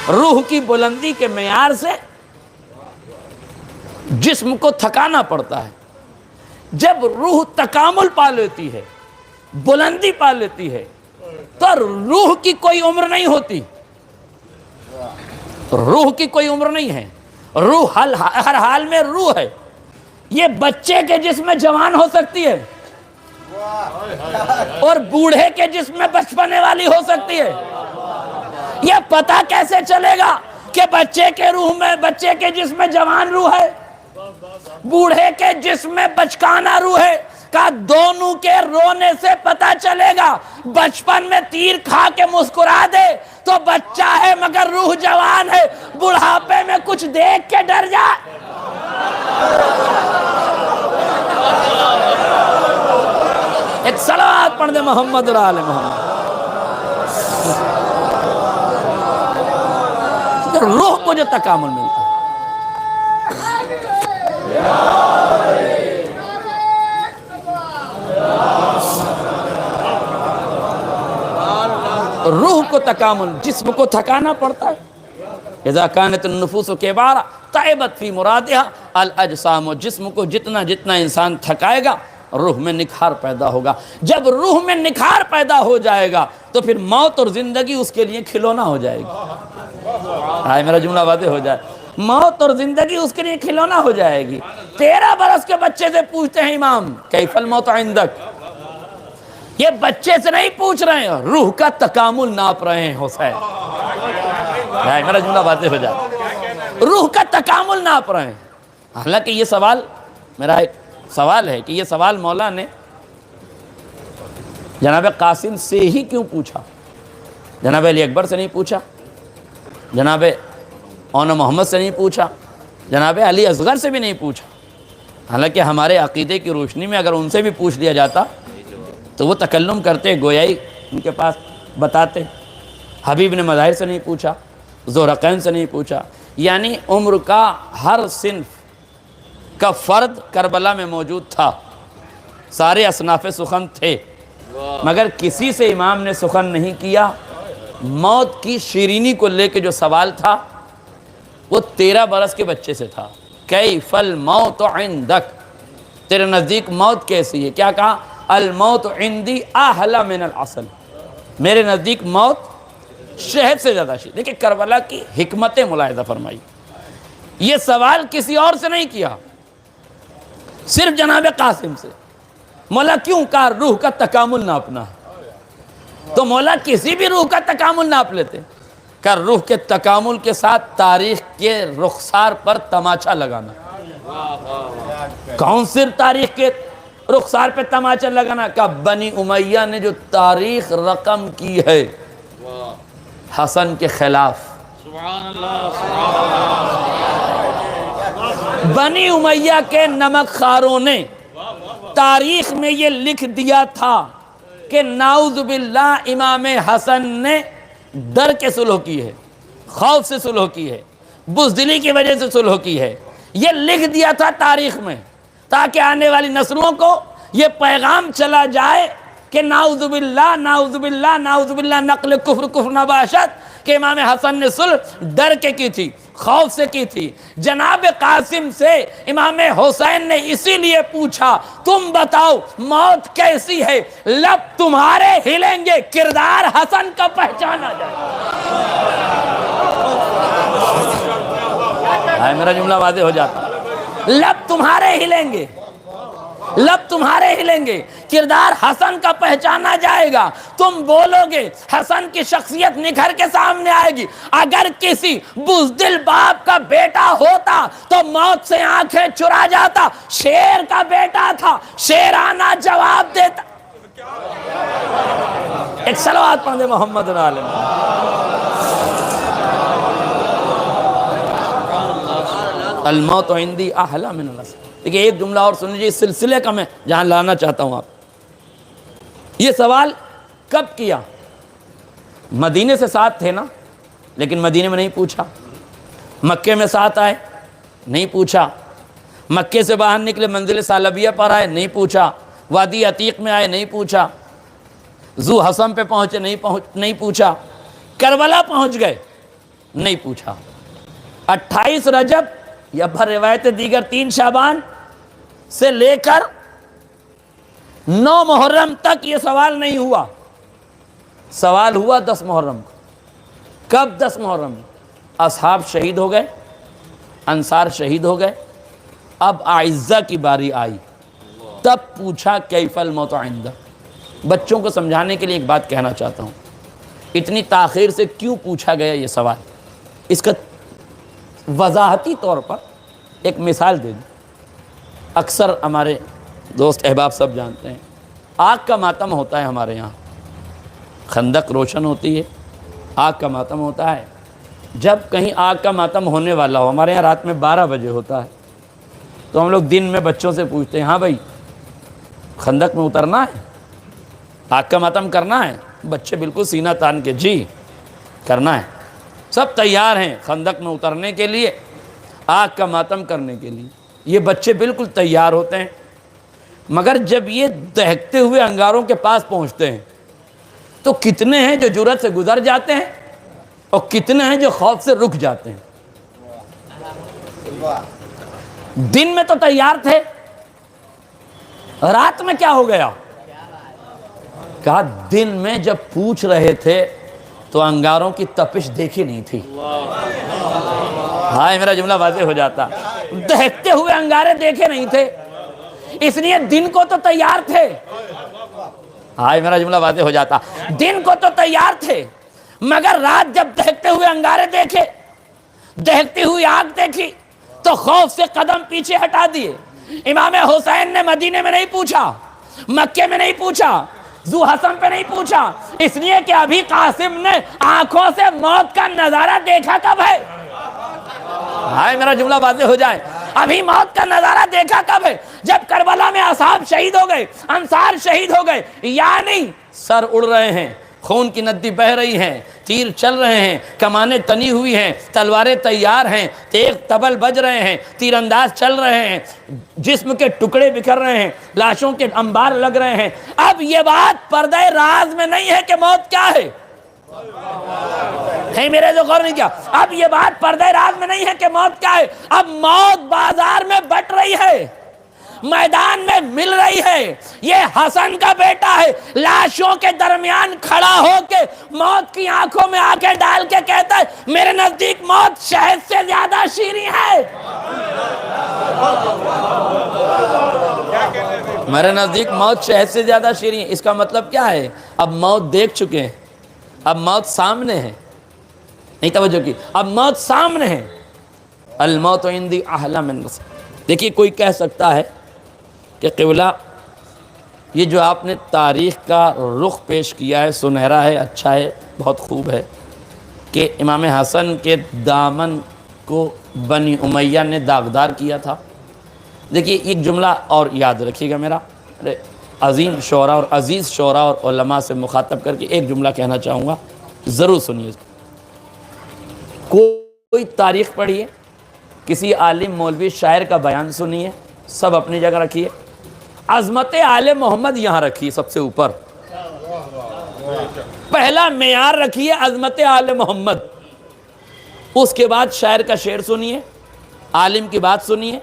روح کی بلندی کے معیار سے جسم کو تھکانا پڑتا ہے۔ جب روح تکامل پا لیتی ہے، بلندی پا لیتی ہے، تو روح کی کوئی عمر نہیں ہوتی، روح کی کوئی عمر نہیں ہے، روح ہر حال میں روح ہے۔ یہ بچے کے جسم میں جوان ہو سکتی ہے اور بوڑھے کے جسم میں بچپنے والی ہو سکتی ہے۔ یہ پتہ کیسے چلے گا کہ بچے کے روح میں، بچے کے جسم میں جوان روح ہے، بوڑھے کے جسم میں بچکانہ روح ہے؟ کہ دونوں کے رونے سے پتہ چلے گا۔ بچپن میں تیر کھا کے مسکرا دے تو بچہ ہے مگر روح جوان ہے، بڑھاپے میں کچھ دیکھ کے ڈر جائے۔ ایک صلوات پڑھ دے محمد اور آل محمد۔ روح کو جو تکامل ملتا ہے، روح کو تکامل، جسم کو تھکانا پڑتا ہے۔ اذا كانت النفوس كبارا تعبت في مرادها الاجسام، جسم کو جتنا جتنا انسان تھکائے گا روح میں نکھار پیدا ہوگا۔ جب روح میں نکھار پیدا ہو جائے گا تو پھر موت اور زندگی اس کے لیے کھلونا ہو جائے گی۔ آئے میرا جملہ واضح ہو جائے، موت اور زندگی اس کے لیے کھلونا ہو جائے گی۔ 13 برس کے بچے سے پوچھتے ہیں امام کیف الموت عندک، یہ بچے سے نہیں پوچھ رہے ہیں، روح کا تکامل ناپ رہے ہیں حسین۔ میرا جملہ واضح ہو جائے، روح کا تکامل ناپ رہے ہیں۔ حالانکہ یہ سوال میرا ایک سوال ہے کہ یہ سوال مولا نے جناب قاسم سے ہی کیوں پوچھا؟ جناب علی اکبر سے نہیں پوچھا، جناب اونا محمد سے نہیں پوچھا، جناب علی اصغر سے بھی نہیں پوچھا۔ حالانکہ ہمارے عقیدے کی روشنی میں اگر ان سے بھی پوچھ لیا جاتا تو وہ تکلم کرتے، گویائی ان کے پاس بتاتے۔ حبیب نے مظاہر سے نہیں پوچھا، زہرقین سے نہیں پوچھا، یعنی عمر کا ہر صنف کا فرد کربلا میں موجود تھا، سارے اصناف سخن تھے، مگر کسی سے امام نے سخن نہیں کیا۔ موت کی شیرینی کو لے کے جو سوال تھا وہ 13 برس کے بچے سے تھا۔ کیف الموت عندک، تیرے نزدیک موت کیسی ہے؟ کیا کہا؟ الموت عندی احلی من العسل، میرے نزدیک موت شہد سے زیادہ شہد۔ دیکھیں کربلا کی حکمت ملاحظہ فرمائی، یہ سوال کسی اور سے نہیں کیا، صرف جناب قاسم سے۔ مولا کیوں کہا؟ روح کا تکامل ناپنا ہے، تو مولا کسی بھی روح کا تکامل ناپ لیتے۔ کہ روح کے تکامل کے ساتھ تاریخ کے رخسار پر تماچا لگانا. کون سی تاریخ کے رخسار پہ تماچا لگانا؟ کہ بنی امیہ نے جو تاریخ رقم کی ہے حسن کے خلاف. بنی امیہ کے نمک خاروں نے تاریخ میں یہ لکھ دیا تھا کہ نعوذ باللہ امام حسن نے ڈر کے صلح کی ہے، خوف سے صلح کی ہے، بزدلی کی وجہ سے صلح کی ہے. یہ لکھ دیا تھا تاریخ میں تاکہ آنے والی نسلوں کو یہ پیغام چلا جائے کہ نعوذ باللہ نعوذ باللہ نعوذ باللہ نقل کفر کفر نباشت، کہ امام حسن نے صلح ڈر کے کی تھی، خوف سے کی تھی. جناب قاسم سے امام حسین نے اسی لیے پوچھا تم بتاؤ موت کیسی ہے؟ لب تمہارے ہلیں گے کردار حسن کا پہچانا جائے. میرا جملہ واضح ہو جاتا. لب تمہارے ہلیں گے، لب تمہارے ہلیں گے، کردار حسن کا پہچانا جائے گا. تم بولو گے حسن کی شخصیت نکھر کے سامنے آئے گی. اگر کسی بزدل باپ کا بیٹا ہوتا تو موت سے آنکھیں چرا جاتا. شیر کا بیٹا تھا، شیرانہ جواب دیتا. ایک صلوات پڑھ دے محمد علیہ. الموت عندی احلی من النصر. دیکھیں ایک جملہ اور سن لیجیے اس سلسلے کا میں جہاں لانا چاہتا ہوں. آپ یہ سوال کب کیا؟ مدینے سے ساتھ تھے نا، لیکن مدینے میں نہیں پوچھا. مکے میں ساتھ آئے، نہیں پوچھا. مکے سے باہر نکلے منزل ثعلبیہ پر آئے، نہیں پوچھا. وادی عتیق میں آئے، نہیں پوچھا. ذو حسم پہ پہنچے، نہیں پوچھا. کربلا پہنچ گئے، نہیں پوچھا. 28 رجب یا بھر روایت دیگر 3 شعبان سے لے کر 9 محرم تک یہ سوال نہیں ہوا. سوال ہوا 10 محرم کو. کب 10 محرم؟ اصحاب شہید ہو گئے، انصار شہید ہو گئے. اب اعزہ کی باری آئی، تب پوچھا کیف الموت عندہ. بچوں کو سمجھانے کے لیے ایک بات کہنا چاہتا ہوں. اتنی تاخیر سے کیوں پوچھا گیا یہ سوال؟ اس کا وضاحتی طور پر ایک مثال دے دیں. اکثر ہمارے دوست احباب سب جانتے ہیں آگ کا ماتم ہوتا ہے ہمارے یہاں. خندق روشن ہوتی ہے، آگ کا ماتم ہوتا ہے. جب کہیں آگ کا ماتم ہونے والا ہو، ہمارے یہاں رات میں 12 بجے ہوتا ہے، تو ہم لوگ دن میں بچوں سے پوچھتے ہیں ہاں بھائی خندق میں اترنا ہے، آگ کا ماتم کرنا ہے؟ بچے بالکل سینہ تان کے جی کرنا ہے. سب تیار ہیں خندق میں اترنے کے لیے، آگ کا ماتم کرنے کے لیے. یہ بچے بالکل تیار ہوتے ہیں. مگر جب یہ دہکتے ہوئے انگاروں کے پاس پہنچتے ہیں تو کتنے ہیں جو جرأت سے گزر جاتے ہیں اور کتنے ہیں جو خوف سے رک جاتے ہیں. دن میں تو تیار تھے، رات میں کیا ہو گیا؟ کہا دن میں جب پوچھ رہے تھے تو انگاروں کی تپش دیکھی نہیں تھی. ہاں میرا جملہ واضح ہو جاتا. دہکتے ہوئے انگارے دیکھے نہیں تھے، اس لیے دن کو تو تیار تھے. ہاں میرا جملہ واضح ہو جاتا. دن کو تو تیار تھے، مگر رات جب دہکتے ہوئے انگارے دیکھے، دہکتی ہوئی آگ دیکھی تو خوف سے قدم پیچھے ہٹا دیے. امام حسین نے مدینے میں نہیں پوچھا، مکے میں نہیں پوچھا، ذو حسن پہ نہیں پوچھا، اس لیے کہ ابھی قاسم نے آنکھوں سے موت کا نظارہ دیکھا کب ہے؟ ہائے میرا جملہ واضح ہو جائے. ابھی موت کا نظارہ دیکھا کب ہے؟ جب کربلا میں اصحاب شہید ہو گئے، انصار شہید ہو گئے. یعنی سر اڑ رہے ہیں، خون کی ندی بہہ رہی ہیں، تیر چل رہے ہیں، کمانیں تنی ہوئی ہیں، تلواریں تیار ہیں، تیغ تبل بج رہے ہیں، تیر انداز چل رہے ہیں، جسم کے ٹکڑے بکھر رہے ہیں، لاشوں کے انبار لگ رہے ہیں. اب یہ بات پردہ راز میں نہیں ہے کہ موت کیا ہے. میرے جو غور نہیں کیا. اب یہ بات پردہ راز میں نہیں ہے کہ موت کیا ہے. اب موت بازار میں بٹ رہی ہے، میدان میں مل رہی ہے. یہ حسن کا بیٹا ہے، لاشوں کے درمیان کھڑا ہو کے موت کی آنکھوں میں آنکھیں ڈال کے کہتا ہے میرے نزدیک موت شہد سے زیادہ شیریں ہے. میرے نزدیک موت شہد سے زیادہ شیریں. اس کا مطلب کیا ہے؟ اب موت دیکھ چکے ہیں، اب موت سامنے ہے. نہیں توجہ کی، اب موت سامنے ہے، الموت عندی احلی من نصر۔ دیکھیے کوئی کہہ سکتا ہے کہ قبلہ یہ جو آپ نے تاریخ کا رخ پیش کیا ہے سنہرا ہے، اچھا ہے، بہت خوب ہے کہ امام حسن کے دامن کو بنی امیہ نے داغدار کیا تھا۔ دیکھیے ایک جملہ اور یاد رکھیے گا میرا، عظیم شعراء اور عزیز شعراء اور علماء سے مخاطب کر کے ایک جملہ کہنا چاہوں گا، ضرور سنیے۔ کوئی تاریخ پڑھیے، کسی عالم مولوی شاعر کا بیان سنیے، سب اپنی جگہ رکھیے، عظمت آل محمد یہاں رکھیے سب سے اوپر، پہلا معیار رکھیے عظمت آل محمد، اس کے بعد شاعر کا شعر سنیے، عالم کی بات سنیے،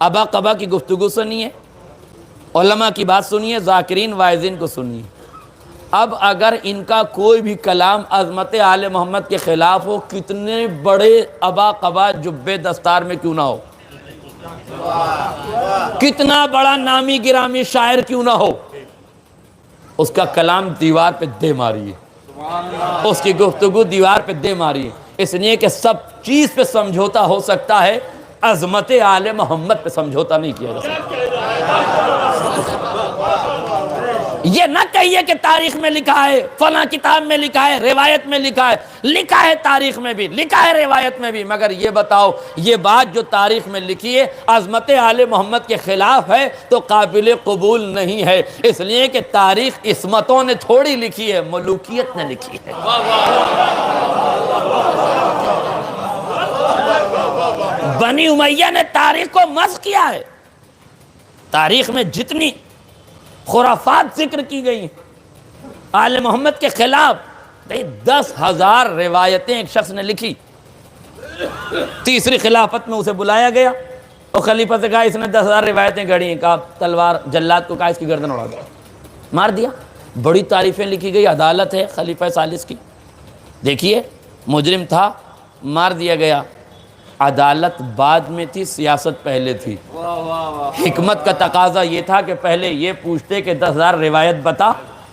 ابا قبا کی گفتگو سنیے، علماء کی بات سنیے، ذاکرین واعظین کو سنیے۔ اب اگر ان کا کوئی بھی کلام عظمت آل محمد کے خلاف ہو، کتنے بڑے ابا قبا جبے دستار میں کیوں نہ ہو، کتنا بڑا نامی گرامی شاعر کیوں نہ ہو، اس کا کلام دیوار پہ دے ماریے، اس کی گفتگو دیوار پہ دے ماریے، اس لیے کہ سب چیز پہ سمجھوتا ہو سکتا ہے، عظمت آل محمد پہ سمجھوتا نہیں کیا جا سکتا۔ یہ نہ کہیے کہ تاریخ میں لکھا ہے، فلاں کتاب میں لکھا ہے، روایت میں لکھا ہے تاریخ میں بھی، لکھا ہے روایت میں بھی، مگر یہ بتاؤ یہ بات جو تاریخ میں لکھی ہے عظمت آل محمد کے خلاف ہے تو قابل قبول نہیں ہے، اس لیے کہ تاریخ عصمتوں نے تھوڑی لکھی ہے، ملوکیت نے لکھی ہے۔ بنی امیہ نے تاریخ کو مسخ کیا ہے، تاریخ میں جتنی خرافات ذکر کی گئی ہیں آل محمد کے خلاف، 10,000 روایتیں ایک شخص نے لکھی۔ تیسری خلافت میں اسے بلایا گیا اور خلیفہ سے کہا اس نے 10,000 روایتیں گھڑی ہیں، کہا تلوار، جلاد کو کہا اس کی گردن اڑا دو، مار دیا۔ بڑی تعریفیں لکھی گئی، عدالت ہے خلیفہ ثالث کی، دیکھیے مجرم تھا، مار دیا گیا۔ عدالت بعد میں تھی، سیاست پہلے تھی۔ حکمت کا تقاضا یہ تھا کہ پہلے یہ پوچھتے کہ 10,000 روایت بتا،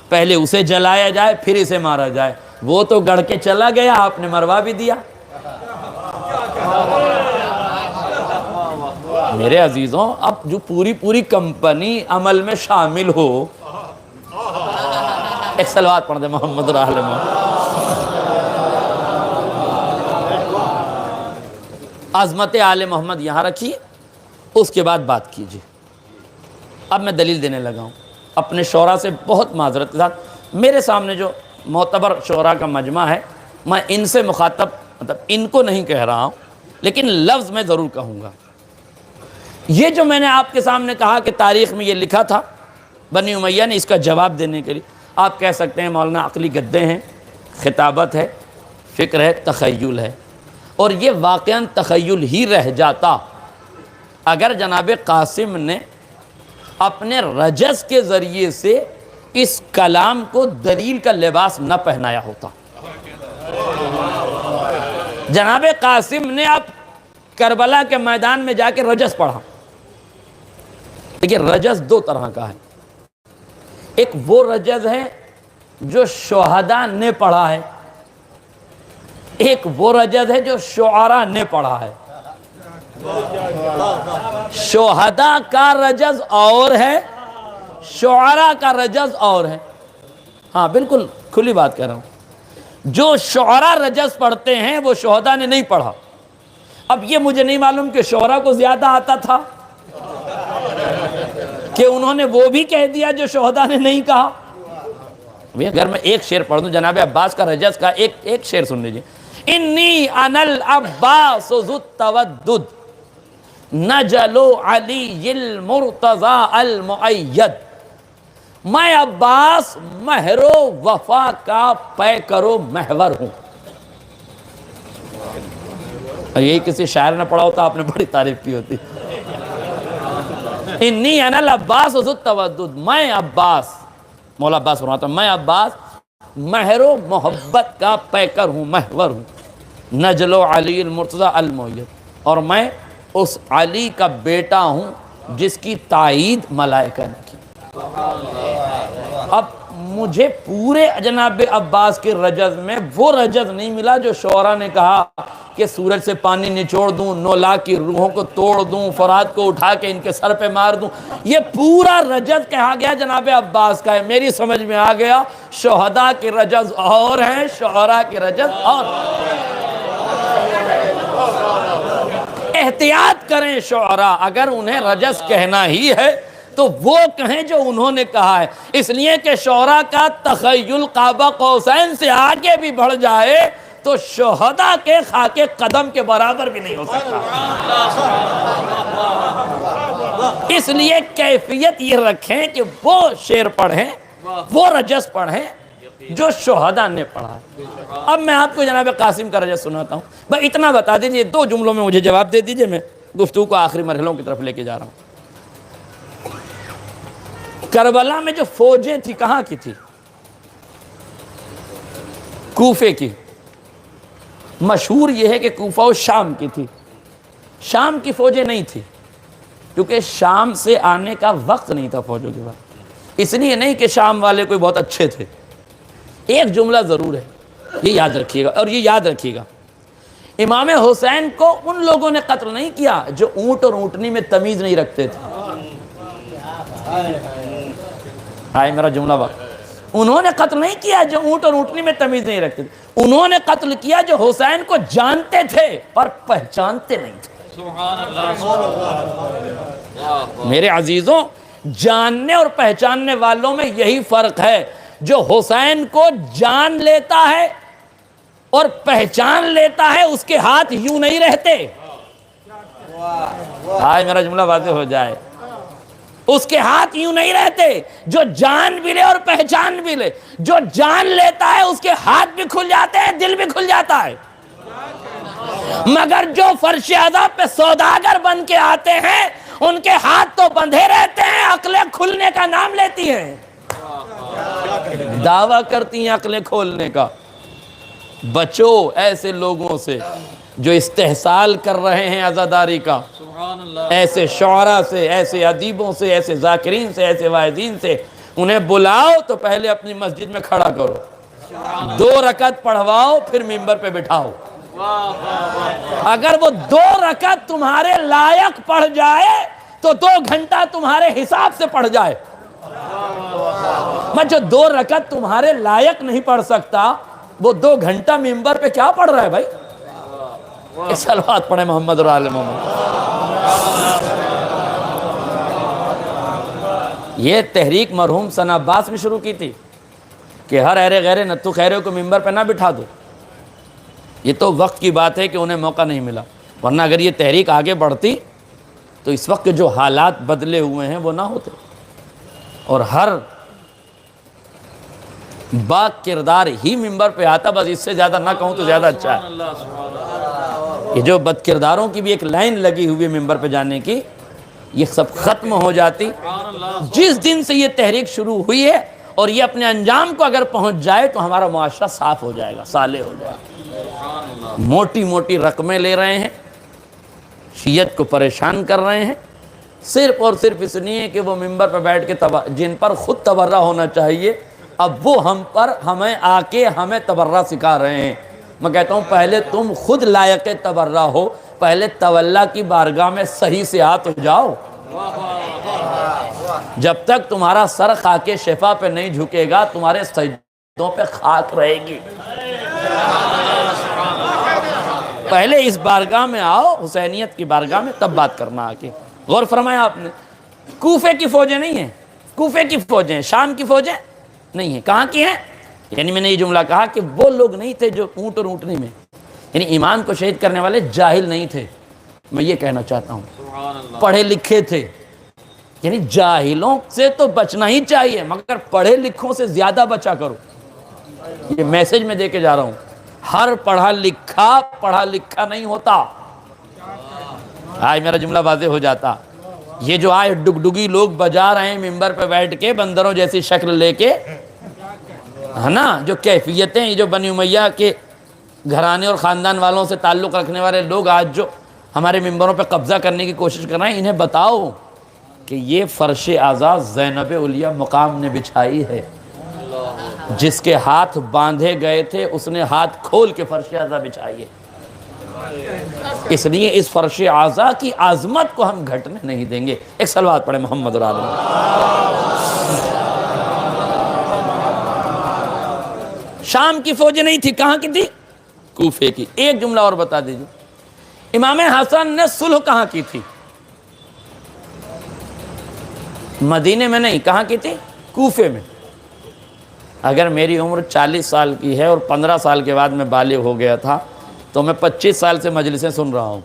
پہلے اسے جلایا جائے پھر اسے مارا جائے، وہ تو گڑھ کے چلا گیا، آپ نے مروا بھی دیا۔ میرے عزیزوں اب جو پوری کمپنی عمل میں شامل ہو، ایک صلوات پڑھ دے محمد رحل محمد۔ عظمت آل محمد یہاں رکھیے، اس کے بعد بات کیجیے۔ اب میں دلیل دینے لگا ہوں اپنے شعراء سے بہت معذرت کے ساتھ، میرے سامنے جو معتبر شعراء کا مجمع ہے میں ان سے مخاطب، مطلب ان کو نہیں کہہ رہا ہوں لیکن لفظ میں ضرور کہوں گا۔ یہ جو میں نے آپ کے سامنے کہا کہ تاریخ میں یہ لکھا تھا، بنی امیہ نے اس کا جواب دینے کے لیے آپ کہہ سکتے ہیں مولانا عقلی گدے ہیں، خطابت ہے، فکر ہے، تخیل ہے، اور یہ واقعاً تخیل ہی رہ جاتا اگر جناب قاسم نے اپنے رجز کے ذریعے سے اس کلام کو دلیل کا لباس نہ پہنایا ہوتا۔ جناب قاسم نے اب کربلا کے میدان میں جا کے رجز پڑھا۔ دیکھیے رجز دو طرح کا ہے، ایک وہ رجز ہے جو شہداء نے پڑھا ہے، ایک وہ رجز ہے جو شعراء نے پڑھا ہے۔ شہداء کا رجز اور ہے، شعراء کا رجز اور ہے۔ ہاں بالکل کھلی بات کہہ رہا ہوں، جو شعراء رجز پڑھتے ہیں وہ شہداء نے نہیں پڑھا۔ اب یہ مجھے نہیں معلوم کہ شعراء کو زیادہ آتا تھا کہ انہوں نے وہ بھی کہہ دیا جو شہداء نے نہیں کہا۔ اگر میں ایک شعر پڑھ دوں جناب عباس کا رجز کا، ایک شعر سن لیجئے۔ انی انا العباس ذو التودد نجل علی المرتضی المؤید، میں عباس مہر و وفا کا پیکر و محور ہوں۔ یہی کسی شاعر نے پڑھا ہوتا آپ نے بڑی تعریف کی ہوتی۔ انی انا العباس ذو التودد، میں عباس، مولا عباس فرماتا ہوں میں عباس مہر و محبت کا پیکر ہوں، محور ہوں۔ نجل علی المرتضی المؤید، اور میں اس علی کا بیٹا ہوں جس کی تائید ملائکہ نے کی۔ اب مجھے پورے جناب عباس کے رجز میں وہ رجز نہیں ملا جو شعراء نے کہا کہ سورج سے پانی نچوڑ دوں، 9 لاکھ کی روحوں کو توڑ دوں، فرات کو اٹھا کے ان کے سر پہ مار دوں. یہ پورا رجز کہا گیا جناب عباس کا ہے. میری سمجھ میں آ گیا شہداء کے رجز اور ہیں، شعراء کے رجز اور. احتیاط کریں شعراء، اگر انہیں رجز کہنا ہی ہے تو وہ کہیں جو انہوں نے کہا ہے، اس لیے کہ شعراء کا تخیل قاب قوسین سے آگے بھی بڑھ جائے تو شہداء کے خاک قدم کے برابر بھی نہیں ہو سکتا. اس لیے کیفیت یہ رکھیں کہ وہ شعر پڑھیں، وہ رجز پڑھیں جو شہداء نے پڑھا. اب میں آپ کو جناب قاسم کا رجز سناتا ہوں. بس اتنا بتا دیجئے، 2 جملوں میں مجھے جواب دے دیجئے، میں گفتگو کو آخری مرحلوں کی طرف لے کے جا رہا ہوں. کربلا میں جو فوجیں تھی کہاں کی تھی؟ کوفے کی. مشہور یہ ہے کہ کوفہ و شام کی تھی. شام کی فوجیں نہیں تھی کیونکہ شام سے آنے کا وقت نہیں تھا فوجوں کے پاس. اس لیے نہیں کہ شام والے کوئی بہت اچھے تھے. ایک جملہ ضرور ہے، یہ یاد رکھیے گا، اور یہ یاد رکھیے گا، امام حسین کو ان لوگوں نے قتل نہیں کیا جو اونٹ اور اونٹنی میں تمیز نہیں رکھتے تھے. آئے میرا جملہ وقت. انہوں نے قتل نہیں کیا جو اونٹ اور اونٹنی میں تمیز نہیں رکھتے تھے. انہوں نے قتل کیا جو حسین کو جانتے تھے پر پہچانتے نہیں تھے. میرے عزیزوں، جاننے اور پہچاننے والوں میں یہی فرق ہے. جو حسین کو جان لیتا ہے اور پہچان لیتا ہے اس کے ہاتھ یوں نہیں رہتے. آج میرا جملہ واضح ہو جائے. اس کے ہاتھ یوں نہیں رہتے. جو جان بھی لے اور پہچان بھی لے، جو جان لیتا ہے اس کے ہاتھ بھی کھل جاتے ہیں، دل بھی کھل جاتا ہے. مگر جو فرش عذاب پہ سوداگر بن کے آتے ہیں ان کے ہاتھ تو بندھے رہتے ہیں، عقلیں کھلنے کا نام لیتی ہیں، دعویٰ کرتی ہیں عقلیں کھولنے کا. بچو ایسے لوگوں سے جو استحصال کر رہے ہیں عزاداری کا. ایسے شعراء سے، ایسے ادیبوں سے، ایسے ذاکرین سے، ایسے واعظین سے. انہیں بلاؤ تو پہلے اپنی مسجد میں کھڑا کرو، 2 رکعت پڑھواؤ، پھر ممبر پہ بٹھاؤ. اگر وہ 2 رکعت تمہارے لائق پڑھ جائے تو 2 گھنٹہ تمہارے حساب سے پڑھ جائے. میں جو 2 رکعت تمہارے لائق نہیں پڑھ سکتا وہ 2 گھنٹہ ممبر پہ کیا پڑھ رہا ہے بھائی؟ صلوات پڑھیں محمد اور آل محمد. یہ تحریک مرحوم ثنا عباس میں شروع کی تھی کہ ہر ایرے غیرے نتو خیرے کو ممبر پہ نہ بٹھا دو. یہ تو وقت کی بات ہے کہ انہیں موقع نہیں ملا، ورنہ اگر یہ تحریک آگے بڑھتی تو اس وقت کے جو حالات بدلے ہوئے ہیں وہ نہ ہوتے. اور ہر با کردار ہی ممبر پہ آتا. بس اس سے زیادہ نہ کہوں تو زیادہ اچھا ہے. یہ جو بد کرداروں کی بھی ایک لائن لگی ہوئی ہے ممبر پہ جانے کی، یہ سب ختم ہو جاتی جس دن سے یہ تحریک شروع ہوئی ہے. اور یہ اپنے انجام کو اگر پہنچ جائے تو ہمارا معاشرہ صاف ہو جائے گا، صالح ہو جائے گا. موٹی موٹی رقمیں لے رہے ہیں، شیعت کو پریشان کر رہے ہیں، صرف اور صرف اس لیے کہ وہ ممبر پر بیٹھ کے جن پر خود تبرہ ہونا چاہیے اب وہ ہمیں آ کے ہمیں تبرہ سکھا رہے ہیں. میں کہتا ہوں پہلے تم خود لائق تبرہ ہو، پہلے تولا کی بارگاہ میں صحیح سے آ تو جاؤ. جب تک تمہارا سر خاک شفا پہ نہیں جھکے گا تمہارے سجدوں پہ خاک رہے گی. پہلے اس بارگاہ میں آؤ، حسینیت کی بارگاہ میں، تب بات کرنا. آ کے غور فرمایا آپ نے، کوفے کی فوجیں نہیں ہیں، کوفے کی فوجیں، شام کی فوجیں نہیں ہیں. کہاں کی ہیں؟ یعنی میں نے یہ جملہ کہا کہ وہ لوگ نہیں تھے جو اونٹ اور اونٹنی میں، یعنی ایمان کو شہید کرنے والے جاہل نہیں تھے. میں یہ کہنا چاہتا ہوں پڑھے لکھے تھے. یعنی جاہلوں سے تو بچنا ہی چاہیے مگر پڑھے لکھوں سے زیادہ بچا کرو. یہ میسج میں دے کے جا رہا ہوں. ہر پڑھا لکھا نہیں ہوتا. آج میرا جملہ واضح ہو جاتا. یہ جو آج ڈگڈگی لوگ بجا رہے ہیں ممبر پہ بیٹھ کے بندروں جیسی شکل لے کے، ہے نا، جو کیفیتیں، یہ جو بنی امیہ کے گھرانے اور خاندان والوں سے تعلق رکھنے والے لوگ آج جو ہمارے ممبروں پہ قبضہ کرنے کی کوشش کر رہے ہیں، انہیں بتاؤ کہ یہ فرش اعزاز زینب علیہ مقام نے بچھائی ہے. جس کے ہاتھ باندھے گئے تھے اس نے ہاتھ کھول کے فرش اعضا بچھائی ہے۔ اس لیے اس فرش اعضا کی عظمت کو ہم گھٹنے نہیں دیں گے۔ ایک صلوات پڑھیں محمد اور آل محمد۔ شام کی فوجیں نہیں تھی، کہاں کی تھی؟ کوفے کی۔ ایک جملہ اور بتا دیجیے، امام حسن نے صلح کہاں کی تھی؟ مدینے میں نہیں، کہاں کی تھی؟ کوفے میں۔ اگر میری عمر 40 سال کی ہے اور 15 سال کے بعد میں بالغ ہو گیا تھا تو میں 25 سال سے مجلسیں سن رہا ہوں،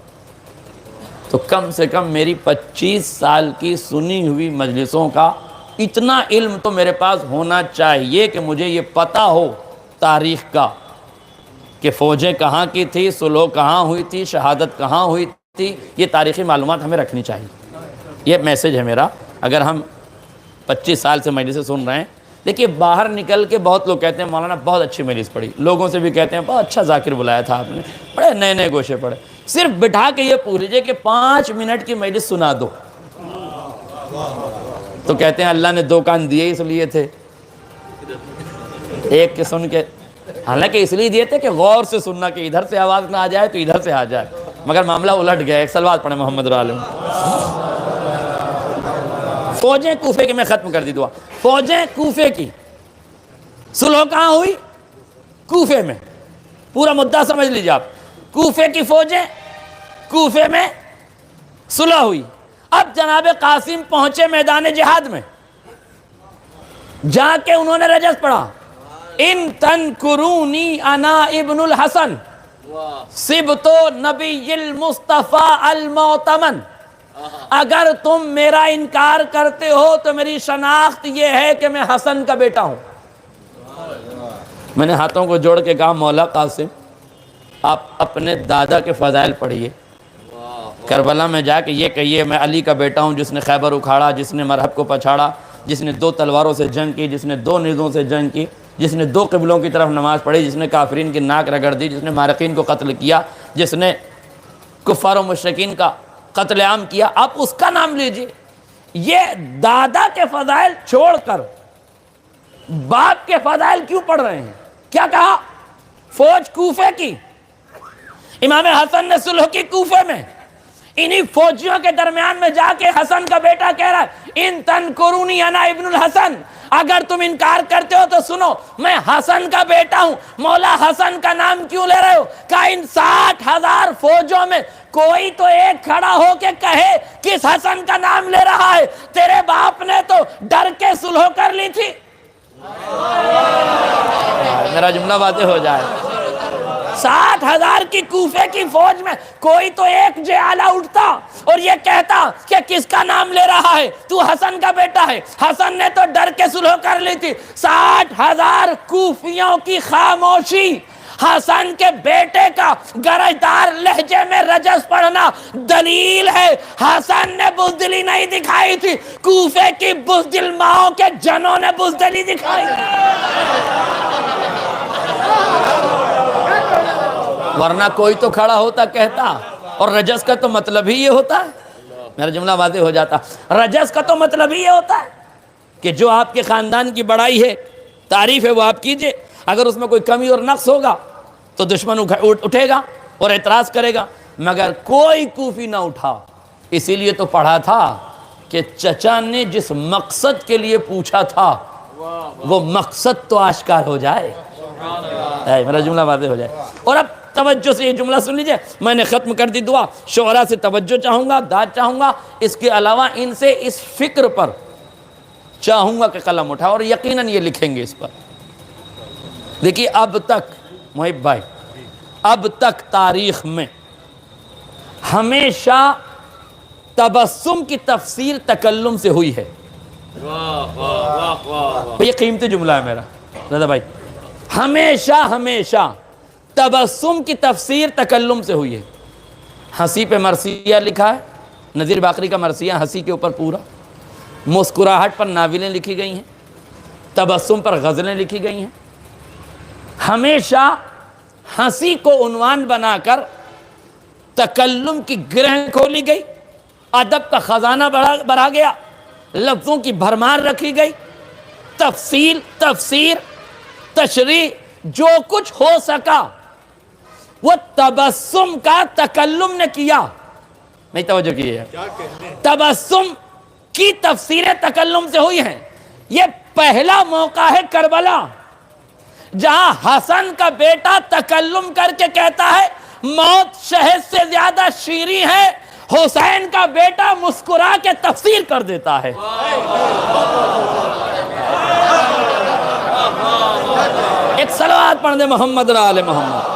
تو کم سے کم میری 25 سال کی سنی ہوئی مجلسوں کا اتنا علم تو میرے پاس ہونا چاہیے کہ مجھے یہ پتہ ہو تاریخ کا کہ فوجیں کہاں کی تھی، صلح کہاں ہوئی تھی، شہادت کہاں ہوئی تھی۔ یہ تاریخی معلومات ہمیں رکھنی چاہیے۔ یہ میسج ہے میرا۔ اگر ہم 25 سال سے مجلسیں سن رہے ہیں، دیکھیے باہر نکل کے بہت لوگ کہتے ہیں مولانا بہت اچھی مجلس پڑھی، لوگوں سے بھی کہتے ہیں بہت اچھا ذاکر بلایا تھا آپ نے، بڑے نئے نئے گوشے پڑھے۔ صرف بٹھا کے یہ پوچھ لیجیے کہ 5 منٹ کی مجلس سنا دو، تو کہتے ہیں اللہ نے 2 کان دیے اس لیے تھے، ایک کے سن کے، حالانکہ اس لیے دیے تھے کہ غور سے سننا، کہ ادھر سے آواز نہ آ جائے تو ادھر سے آ جائے، مگر معاملہ الٹ گیا۔ ایک صلوات پڑھیں محمد اور آل محمد۔ فوجیں کوفے کی، میں ختم کر دی دعا، فوجیں کوفے کی، صلح کہاں ہوئی؟ کوفے میں۔ پورا مدعا سمجھ لیجیے آپ، کوفے کی فوجیں، کوفے میں صلح ہوئی۔ اب جناب قاسم پہنچے میدان جہاد میں، جا کے انہوں نے رجز پڑھا، ان تنکرونی انا ابن الحسن صبت نبی المصطفیٰ المعتمن، اگر تم میرا انکار کرتے ہو تو میری شناخت یہ ہے کہ میں حسن کا بیٹا ہوں۔ میں نے ہاتھوں کو جوڑ کے کہا مولا قاسم آپ اپنے دادا کے فضائل پڑھیے، کربلا میں جا کے یہ کہیے میں علی کا بیٹا ہوں جس نے خیبر اکھاڑا، جس نے مرحب کو پچھاڑا، جس نے 2 تلواروں سے جنگ کی، جس نے 2 نیزوں سے جنگ کی، جس نے 2 قبلوں کی طرف نماز پڑھی، جس نے کافرین کی ناک رگڑ دی، جس نے مارقین کو قتل کیا، جس نے کفار و مشرکین کا قتل عام کیا، آپ اس کا نام لیجئے۔ یہ دادا کے فضائل چھوڑ کر باپ کے فضائل کیوں پڑھ رہے ہیں؟ کیا کہا؟ فوج کوفے کی، امام حسن نے صلح کی کوفے میں، انہی فوجیوں کے درمیان میں جا کے حسن کا بیٹا کہہ رہا ہے ان تنکرونی انا ابن الحسن، اگر تم انکار کرتے ہو تو سنو میں حسن کا بیٹا ہوں۔ مولا حسن کا نام کیوں لے رہے ہو؟ کہ ان 60,000 فوجوں میں کوئی تو ایک کھڑا ہو کے کہے کس حسن کا نام لے رہا ہے؟ تیرے باپ نے تو ڈر کے صلح کر لی تھی۔ میرا جملہ واضح ہو جائے، 60,000 کی کوفے کی فوج میں کوئی تو ایک جعالہ اٹھتا اور یہ کہتا کہ کس کا نام لے رہا ہے؟ تو حسن کا بیٹا ہے۔ حسن نے تو ڈر کے صلح کر لی تھی۔ 60,000 کوفیوں کی خاموشی، حسن کے بیٹے کا گرجدار لہجے میں رجز پڑھنا دلیل ہے حسن نے بزدلی نہیں دکھائی تھی، کوفے کی بزدل ماؤں کے جنوں نے بزدلی دکھائی تھی۔ ورنہ کوئی تو کھڑا ہوتا کہتا، اور رجز کا تو مطلب ہی یہ ہوتا ہے، میرا جملہ واضح ہو جاتا، رجز کا تو مطلب ہی یہ ہوتا ہے کہ جو آپ کے خاندان کی بڑائی ہے، تعریف ہے، وہ آپ کیجئے، اگر اس میں کوئی کمی اور نقص ہوگا تو دشمن اٹھے گا اور اعتراض کرے گا، مگر کوئی کوفی نہ اٹھا۔ اسی لیے تو پڑھا تھا کہ چچا نے جس مقصد کے لیے پوچھا تھا وہ مقصد تو آشکار ہو جائے، میرا جملہ واضح ہو جائے۔ اور اب توجہ سے یہ جملہ سن لیجئے، میں نے ختم کر دی دعا، شعراء سے توجہ چاہوں گا، داد چاہوں گا، اس کے علاوہ ان سے اس فکر پر چاہوں گا کہ قلم اٹھا، اور یقیناً یہ لکھیں گے اس پر۔ دیکھیے اب تک محب بھائی، اب تک تاریخ میں ہمیشہ تبسم کی تفسیر تکلم سے ہوئی ہے۔ یہ قیمتی جملہ ہے میرا رضا بھائی، ہمیشہ تبسم کی تفسیر تکلم سے ہوئی ہے۔ ہنسی پہ مرثیہ لکھا ہے، نذیر باقری کا مرثیہ ہنسی کے اوپر پورا، مسکراہٹ پر ناولیں لکھی گئی ہیں، تبسم پر غزلیں لکھی گئی ہیں۔ ہمیشہ ہنسی کو عنوان بنا کر تکلم کی گرہ کھولی گئی، ادب کا خزانہ بڑھا گیا، لفظوں کی بھرمار رکھی گئی، تفصیل، تفسیر، تشریح جو کچھ ہو سکا وہ تبسم کا تکلم نے کیا. نہیں توجہ کی ہے, تبسم کی تفسیریں تکلم سے ہوئی ہیں. یہ پہلا موقع ہے کربلا جہاں حسن کا بیٹا تکلم کر کے کہتا ہے موت شہد سے زیادہ شیریں ہے. حسین کا بیٹا مسکرا کے تفسیر کر دیتا ہے. ایک صلوات پڑھ دے محمد و آل محمد.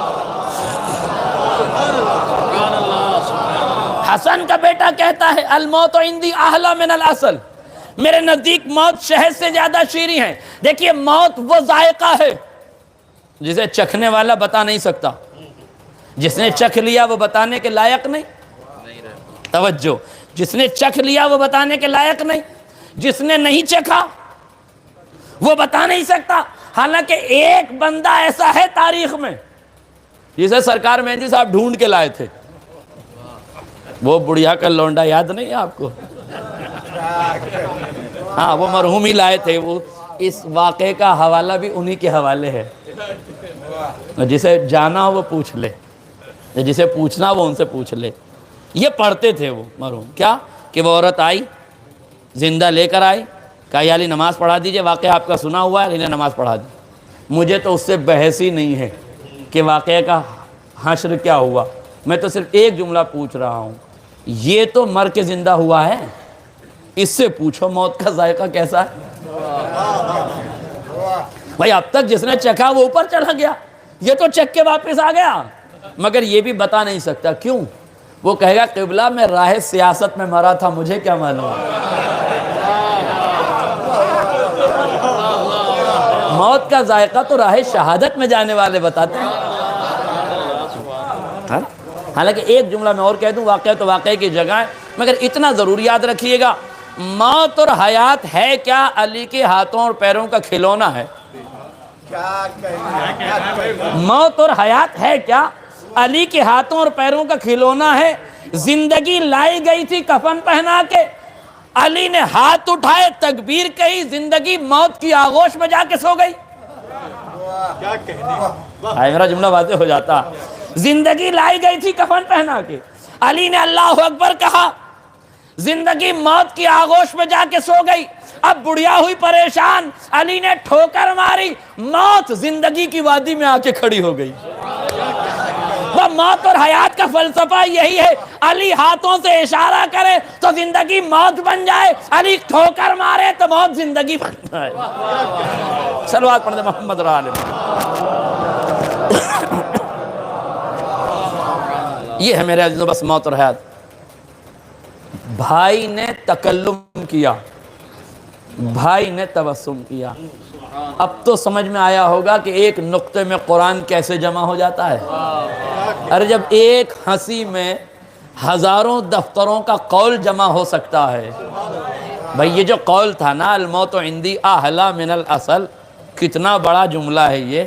حسن کا بیٹا کہتا ہے الموت عندی احلی من الاصل, میرے نزدیک موت شہد سے زیادہ شیریں ہے. دیکھیے موت وہ ذائقہ ہے جسے چکھنے والا بتا نہیں سکتا, جس نے چکھ لیا وہ بتانے کے لائق نہیں. توجہ, جس نے چکھ لیا وہ بتانے کے لائق نہیں, جس نے نہیں چکھا وہ بتا نہیں سکتا. حالانکہ ایک بندہ ایسا ہے تاریخ میں جسے سرکار مہندی صاحب ڈھونڈ کے لائے تھے. وہ بڑھیا کا لونڈا یاد نہیں ہے آپ کو؟ ہاں وہ مرحوم ہی لائے تھے. وہ اس واقعے کا حوالہ بھی انہی کے حوالے ہے. جسے جانا ہو وہ پوچھ لے, جسے پوچھنا وہ ان سے پوچھ لے. یہ پڑھتے تھے وہ مرحوم. کیا کہ وہ عورت آئی, زندہ لے کر آئی, کہا یا علی نماز پڑھا دیجئے, واقعہ آپ کا سنا ہوا ہے. علی نے نماز پڑھا دی. مجھے تو اس سے بحث ہی نہیں ہے کہ واقعے کا حشر کیا ہوا, میں تو صرف ایک جملہ پوچھ رہا ہوں, یہ تو مر کے زندہ ہوا ہے, اس سے پوچھو موت کا ذائقہ کیسا ہے. بھائی اب تک جس نے چکھا وہ اوپر چڑھا گیا, یہ تو چکھ کے واپس آ گیا, مگر یہ بھی بتا نہیں سکتا. کیوں؟ وہ کہے گا قبلہ میں راہ سیاست میں مرا تھا, مجھے کیا معلوم. موت کا ذائقہ تو راہ شہادت میں جانے والے بتاتے ہیں. حالانکہ ایک جملہ میں اور کہہ دوں, واقعہ تو واقعے کی جگہ ہے, مگر اتنا ضرور یاد رکھیے گا, موت اور حیات ہے کیا علی کے ہاتھوں اور پیروں کا کھلونا ہے. موت اور حیات ہے کیا علی کے ہاتھوں اور پیروں کا کھلونا ہے. زندگی لائی گئی تھی کفن پہنا کے, علی نے ہاتھ اٹھائے تکبیر کہی, زندگی موت کی آغوش میں جا کے سو گئی. میرا جملہ واضح ہو جاتا. زندگی لائی گئی تھی کفن پہنا کے, علی نے اللہ اکبر کہا, زندگی موت کی آغوش میں جا کے سو گئی. اب بڑھیا ہوئی پریشان, علی نے ٹھوکر ماری, موت زندگی کی وادی میں آ کے کھڑی ہو گئی. وہ موت اور حیات کا فلسفہ یہی ہے, علی ہاتھوں سے اشارہ کرے تو زندگی موت بن جائے, علی ٹھوکر مارے تو موت زندگی بن جائے. صلوات پڑھ دے محمد و آل محمد. یہ ہے میرے عزیزوں بس موت اور حیات. بھائی نے تکلم کیا, بھائی نے تبسم کیا. اب تو سمجھ میں آیا ہوگا کہ ایک نقطے میں قرآن کیسے جمع ہو جاتا ہے. ارے جب ایک ہنسی میں ہزاروں دفتروں کا قول جمع ہو سکتا ہے. بھئی یہ جو قول تھا نا, الموت عندی احلی من الاصل, کتنا بڑا جملہ ہے یہ.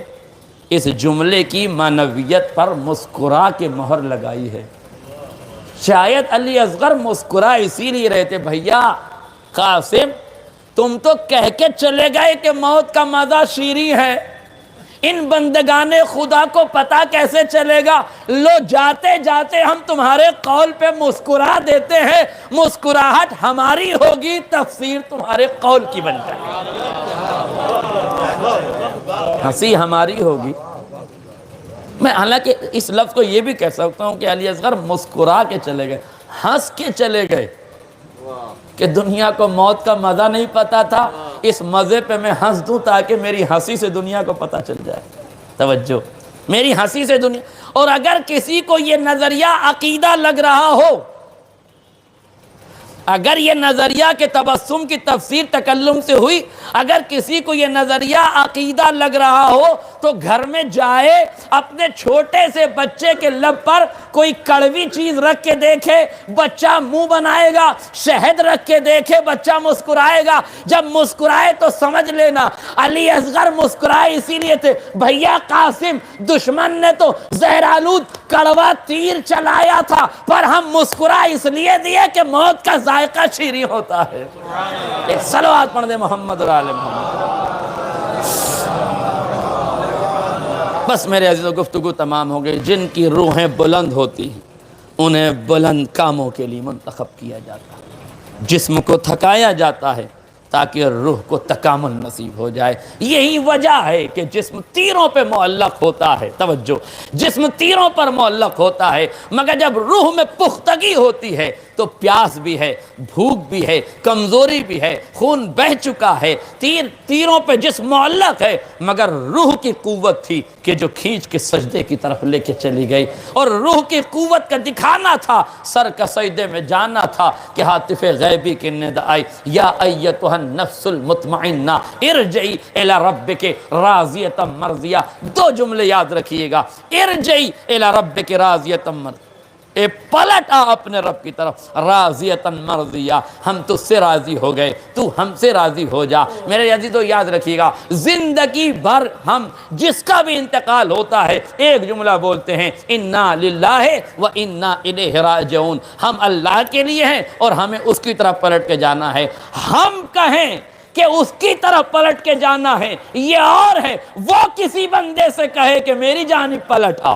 اس جملے کی معنویت پر مسکرا کے مہر لگائی ہے. شاید علی اصغر مسکرا اسی لیے رہتے, بھیا قاسم تم تو کہہ کے چلے گئے کہ موت کا مزہ شیریں ہے, ان بندگان خدا کو پتا کیسے چلے گا. لو جاتے جاتے ہم تمہارے قول پہ مسکرا دیتے ہیں, مسکراہٹ ہماری ہوگی, تفسیر تمہارے قول کی بن جائے گی. ہنسی ہماری ہوگی. میں حالانکہ اس لفظ کو یہ بھی کہہ سکتا ہوں کہ علی اصغر مسکرا کے چلے گئے, ہنس کے چلے گئے, کہ دنیا کو موت کا مزہ نہیں پتا تھا, اس مزے پہ میں ہنس دوں تاکہ میری ہنسی سے دنیا کو پتہ چل جائے. توجہ, میری ہنسی سے دنیا. اور اگر کسی کو یہ نظریہ عقیدہ لگ رہا ہو, اگر یہ نظریہ کہ تبسم کی تفسیر تکلم سے ہوئی, اگر کسی کو یہ نظریہ عقیدہ لگ رہا ہو تو گھر میں جائے, اپنے چھوٹے سے بچے کے لب پر کوئی کڑوی چیز رکھ کے دیکھے, بچہ منہ بنائے گا, شہد رکھ کے دیکھے, بچہ مسکرائے گا. جب مسکرائے تو سمجھ لینا علی اصغر مسکرائے اسی لیے تھے. بھیا قاسم دشمن نے تو زہرآلود کڑوا تیر چلایا تھا, پر ہم مسکرا اس لیے دیے کہ موت کا ذائقہ شیریں ہوتا ہے. ایک صلوات پڑھ دے محمد و آل محمد. بس میرے عزیزو گفتگو تمام ہو گئی. جن کی روحیں بلند ہوتی ہیں انہیں بلند کاموں کے لیے منتخب کیا جاتا ہے. جسم کو تھکایا جاتا ہے تاکہ روح کو تکامل نصیب ہو جائے. یہی وجہ ہے کہ جسم تیروں پہ معلق ہوتا ہے. توجہ, جسم تیروں پر معلق ہوتا ہے, مگر جب روح میں پختگی ہوتی ہے تو پیاس بھی ہے, بھوک بھی ہے, کمزوری بھی ہے, خون بہہ چکا ہے. تیروں پہ جسم معلق ہے, مگر روح کی قوت تھی کہ جو کھینچ کے سجدے کی طرف لے کے چلی گئی. اور روح کی قوت کا دکھانا تھا, سر کا سجدے میں جانا تھا کہ ہاتف غیبی کی ند آئی, یا ایتها النفس المطمئنہ ارجعی الی ربک راضیۃ مرضیہ. دو جملے یاد رکھیے گا, ارجعی الی ربک راضیۃ مرضیہ, اے پلٹ آ اپنے رب کی طرف, راضیۃ مرضیہ, ہم تجھ سے راضی ہو گئے, تو ہم سے راضی ہو جا. میرے عزیزو یاد رکھیے گا, زندگی بھر ہم جس کا بھی انتقال ہوتا ہے ایک جملہ بولتے ہیں, انا للہ و انا الیہ راجعون. ہم اللہ کے لیے ہیں اور ہمیں اس کی طرف پلٹ کے جانا ہے. ہم کہیں کہ اس کی طرف پلٹ کے جانا ہے یہ اور ہے, وہ کسی بندے سے کہے کہ میری جانب پلٹ آ,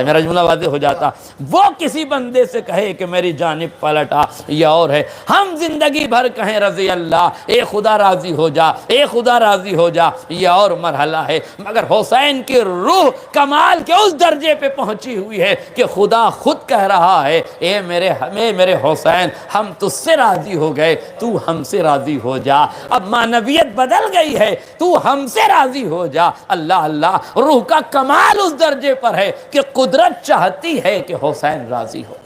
میرا جملہ واضح ہو جاتا. وہ کسی بندے سے کہے کہ میری جانب پلٹ آ, یہ اور ہے. ہم زندگی بھر کہیں رضی اللہ, اے خدا راضی ہو جا, اے خدا راضی ہو جا, یہ اور مرحلہ ہے. مگر حسین کی روح کمال کے اس درجے پہ پہنچی ہوئی ہے کہ خدا خود کہہ رہا ہے, اے میرے حسین, ہم تجھ سے راضی ہو گئے, تو ہم سے راضی ہو جا. اب معنویت بدل گئی ہے, تو ہم سے راضی ہو جا. اللہ اللہ, روح کا کمال اس درجے پر ہے کہ قدرت چاہتی ہے کہ حسین راضی ہو جائے.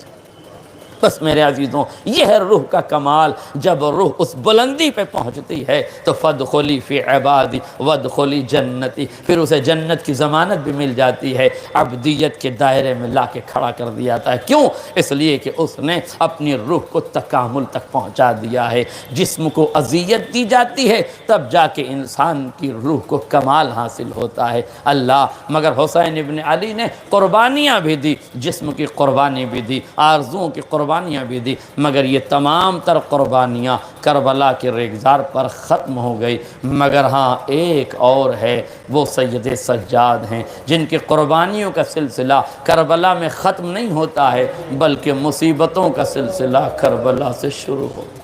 بس میرے عزیزوں, یہ ہے روح کا کمال. جب روح اس بلندی پہ پہنچتی ہے تو فادخلی فی عبادی وادخلی جنتی, پھر اسے جنت کی ضمانت بھی مل جاتی ہے, عبدیت کے دائرے میں لا کے کھڑا کر دیا جاتا ہے. کیوں؟ اس لیے کہ اس نے اپنی روح کو تکامل تک پہنچا دیا ہے. جسم کو اذیت دی جاتی ہے تب جا کے انسان کی روح کو کمال حاصل ہوتا ہے. اللہ, مگر حسین ابن علی نے قربانیاں بھی دی, جسم کی قربانی بھی دی, آرزوؤں کی قربانیاں بھی دی, مگر یہ تمام تر قربانیاں کربلا کے ریگزار پر ختم ہو گئی. مگر ہاں ایک اور ہے, وہ سید سجاد ہیں جن کی قربانیوں کا سلسلہ کربلا میں ختم نہیں ہوتا ہے بلکہ مصیبتوں کا سلسلہ کربلا سے شروع ہوتا ہے.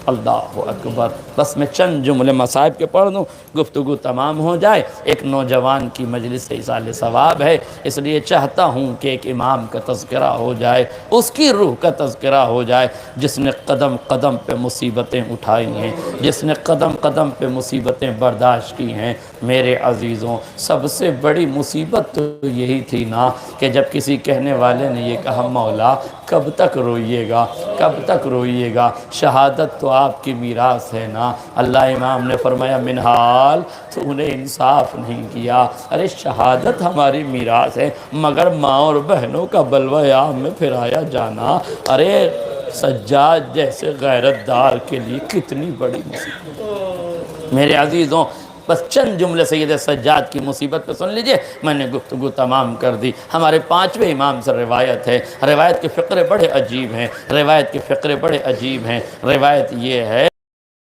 اللہ اکبر. بس میں چند جملے مصائب کے پڑھ دوں, گفتگو تمام ہو جائے. ایک نوجوان کی مجلس سے ایصال ثواب ہے, اس لیے چاہتا ہوں کہ ایک امام کا تذکرہ ہو جائے, اس کی روح کا تذکرہ ہو جائے جس نے قدم قدم پہ مصیبتیں اٹھائی ہیں, جس نے قدم قدم پہ مصیبتیں برداشت کی ہیں. میرے عزیزوں, سب سے بڑی مصیبت تو یہی تھی نا کہ جب کسی کہنے والے نے یہ کہا, مولا کب تک روئیے گا, کب تک روئیے گا, شہادت تو آپ کی میراث ہے نا. اللہ امام نے فرمایا, منہال تو نے انصاف نہیں کیا. ارے شہادت ہماری میراث ہے, مگر ماں اور بہنوں کا بلوہ عام میں پھرایا جانا, ارے سجاد جیسے غیرت دار کے لیے کتنی بڑی مصیبت. میرے عزیزوں, بس چند جملے سید سجاد کی مصیبت پہ سن لیجئے, میں نے گفتگو تمام کر دی. ہمارے 5ویں امام سے روایت ہے, روایت کے فقرے بڑے عجیب ہیں, روایت کے فقرے بڑے عجیب ہیں. روایت یہ ہے,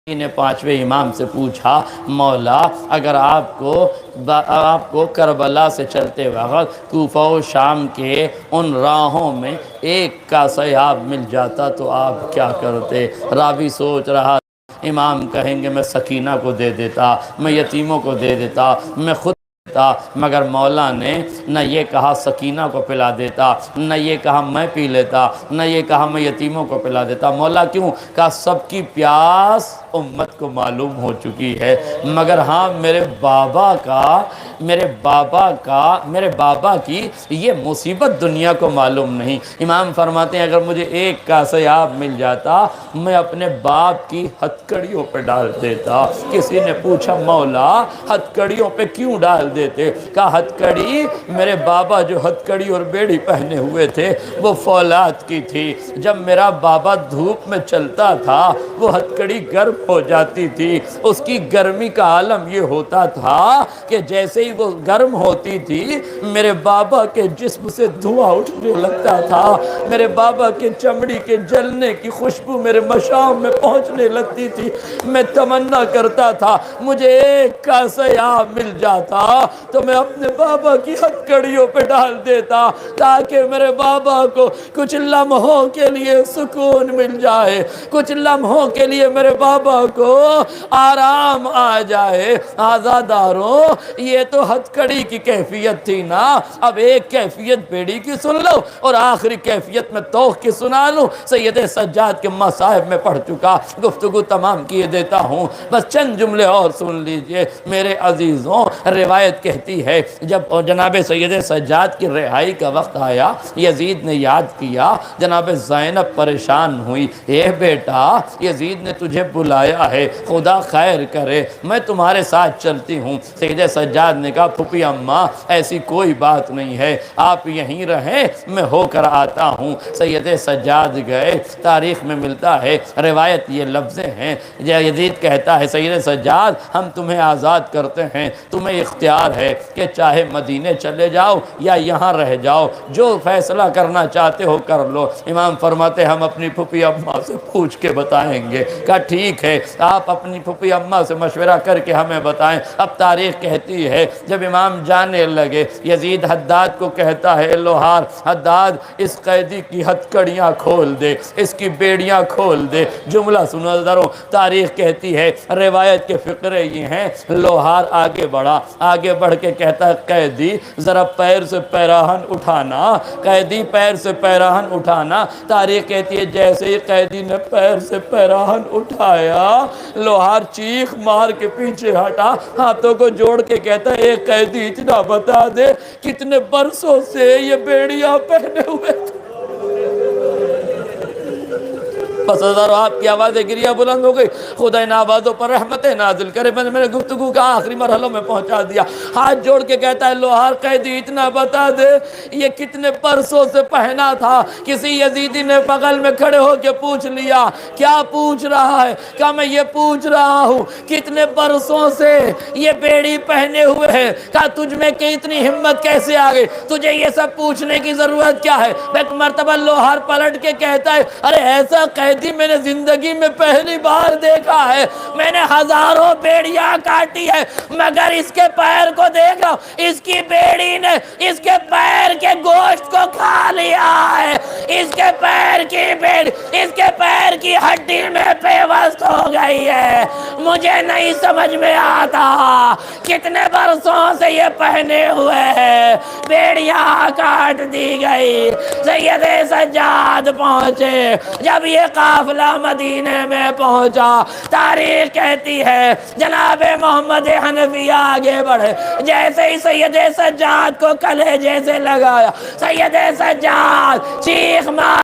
نے 5ویں امام سے پوچھا, مولا اگر آپ کو کربلا سے چلتے وقت کوفہ و شام کے ان راہوں میں ایک کا سیاب مل جاتا تو آپ کیا کرتے؟ راوی سوچ رہا, امام کہیں گے میں سکینہ کو دے دیتا, میں یتیموں کو دے دیتا, میں خود دیتا. مگر مولا نے نہ یہ کہا سکینہ کو پلا دیتا, نہ یہ کہا میں پی لیتا, نہ یہ کہا میں یتیموں کو پلا دیتا. مولا کیوں؟ کہا سب کی پیاس امت کو معلوم ہو چکی ہے, مگر ہاں میرے بابا کی یہ مصیبت دنیا کو معلوم نہیں. امام فرماتے ہیں, اگر مجھے ایک کا سیاب مل جاتا میں اپنے باپ کی ہتھکڑیوں پہ ڈال دیتا. کسی نے پوچھا, مولا ہتھکڑیوں پہ کیوں ڈال دیتے؟ کہا ہتھکڑی, میرے بابا جو ہتھکڑی اور بیڑی پہنے ہوئے تھے وہ فولاد کی تھی. جب میرا بابا دھوپ میں چلتا تھا وہ ہتھکڑی گرم ہو جاتی تھی. اس کی گرمی کا عالم یہ ہوتا تھا کہ جیسے ہی وہ گرم ہوتی تھی میرے بابا کے جسم سے دھواں اٹھنے لگتا تھا, میرے بابا کے چمڑی کے جلنے کی خوشبو میرے مشام میں پہنچنے لگتی تھی. میں تمنا کرتا تھا مجھے ایک کا سیاب مل جاتا تو میں اپنے بابا کی ہتھکڑیوں پہ ڈال دیتا تاکہ میرے بابا کو کچھ لمحوں کے لیے سکون مل جائے، کچھ لمحوں کے لیے میرے بابا کو آرام آ جائے۔ آزاداروں، یہ تو ہتھکڑی کی کیفیت تھی نا، اب ایک کیفیت بیڑی کی سن لو اور آخری کیفیت میں توخ کی سنا لوں۔ سید سجاد کے مصائب میں پڑھ چکا، گفتگو تمام کیے دیتا ہوں، بس چند جملے اور سن لیجئے میرے عزیزوں۔ روایت کہتی ہے جب جناب سید سجاد کی رہائی کا وقت آیا، یزید نے یاد کیا، جناب زینب پریشان ہوئی، اے بیٹا یزید نے تجھے بلایا ہے، خدا خیر کرے، میں تمہارے ساتھ چلتی ہوں۔ سید سجاد نے کہا پھوپھی اماں ایسی کوئی بات نہیں ہے، آپ یہیں رہیں، میں ہو کر آتا ہوں۔ سید سجاد گئے، تاریخ میں ملتا ہے، روایت یہ لفظیں ہیں، یزید کہتا ہے سید سجاد ہم تمہیں آزاد کرتے ہیں، تمہیں اختیار ہے کہ چاہے مدینے چلے جاؤ یا یہاں رہ جاؤ، جو فیصلہ کرنا چاہتے ہو کر لو۔ امام فرماتے ہم اپنی پھوپھی اماں سے پوچھ کے بتائیں گے۔ کہا ٹھیک ہے، آپ اپنی پھوپھی اماں سے مشورہ کر کے ہمیں بتائیں۔ اب تاریخ کہتی ہے جب امام جانے لگے، یزید حداد کو کہتا ہے لوہار حداد اس قیدی کی ہتھکڑیاں کھول دے، اس کی بیڑیاں کھول دے۔ جملہ سنو ذرا، تاریخ کہتی ہے، روایت کے فقرے یہ ہیں، لوہار آگے بڑھا، آگے بڑھ کے کہتا ہے قیدی ذرا پیر سے پیراہن اٹھانا، قیدی پیر سے پیراہن اٹھانا۔ تاریخ کہتی ہے جیسے ہی قیدی نے پیر سے پیراہن اٹھایا، لوہار چیخ مار کے پیچھے ہٹا، ہاتھوں کو جوڑ کے کہتا ہے اے قیدی اتنا بتا دے کتنے برسوں سے یہ بیڑیاں پہنے ہوئے تھے۔ بس ہزاروں آپ کی آوازیں گریہ بلند ہو گئی، خدا ان آوازوں پر رحمت نازل کرے۔ میں نے میرے گفتگو کا آخری مرحلوں میں پہنچا دیا۔ ہاتھ جوڑ کے کہتا ہے لوہار قیدی اتنا بتا دے یہ کتنے برسوں سے پہنا تھا۔ کسی یزیدی نے بغل میں کھڑے ہو کے پوچھ لیا کیا پوچھ رہا ہے؟ کہا میں یہ پوچھ رہا ہوں کتنے برسوں سے یہ بیڑی پہنے ہوئے ہے۔ کہا تجھ میں کہ اتنی ہمت کیسے آ گئی؟ تجھے یہ سب پوچھنے کی ضرورت کیا ہے؟ ایک مرتبہ لوہار پلٹ کے کہتا ہے ارے ایسا قیدی میں نے زندگی میں پہلی بار دیکھا ہے، میں نے ہزاروں بیڑیاں کاٹی ہے مگر اس کے پیر کو دیکھا، اس کی بیڑی نے اس کے پیر کے گوشت کو کھا لیا ہے، اس کے پیر کی بیڑی اس کے پیر کی ہڈی میں پیوست ہو گئی ہے۔ مجھے نہیں سمجھ میں آتا کتنے برسوں سے یہ پہنے ہوئے ہیں، بیڑیاں کاٹ دی گئی۔ سید سجاد پہنچے، جب یہ قافلہ مدینے میں پہنچا، تاریخ کہتی ہے جناب محمد حنفی آگے بڑھے، جیسے ہی سید سجاد کو کلیجے سے لگایا، سید سجاد چیخ مار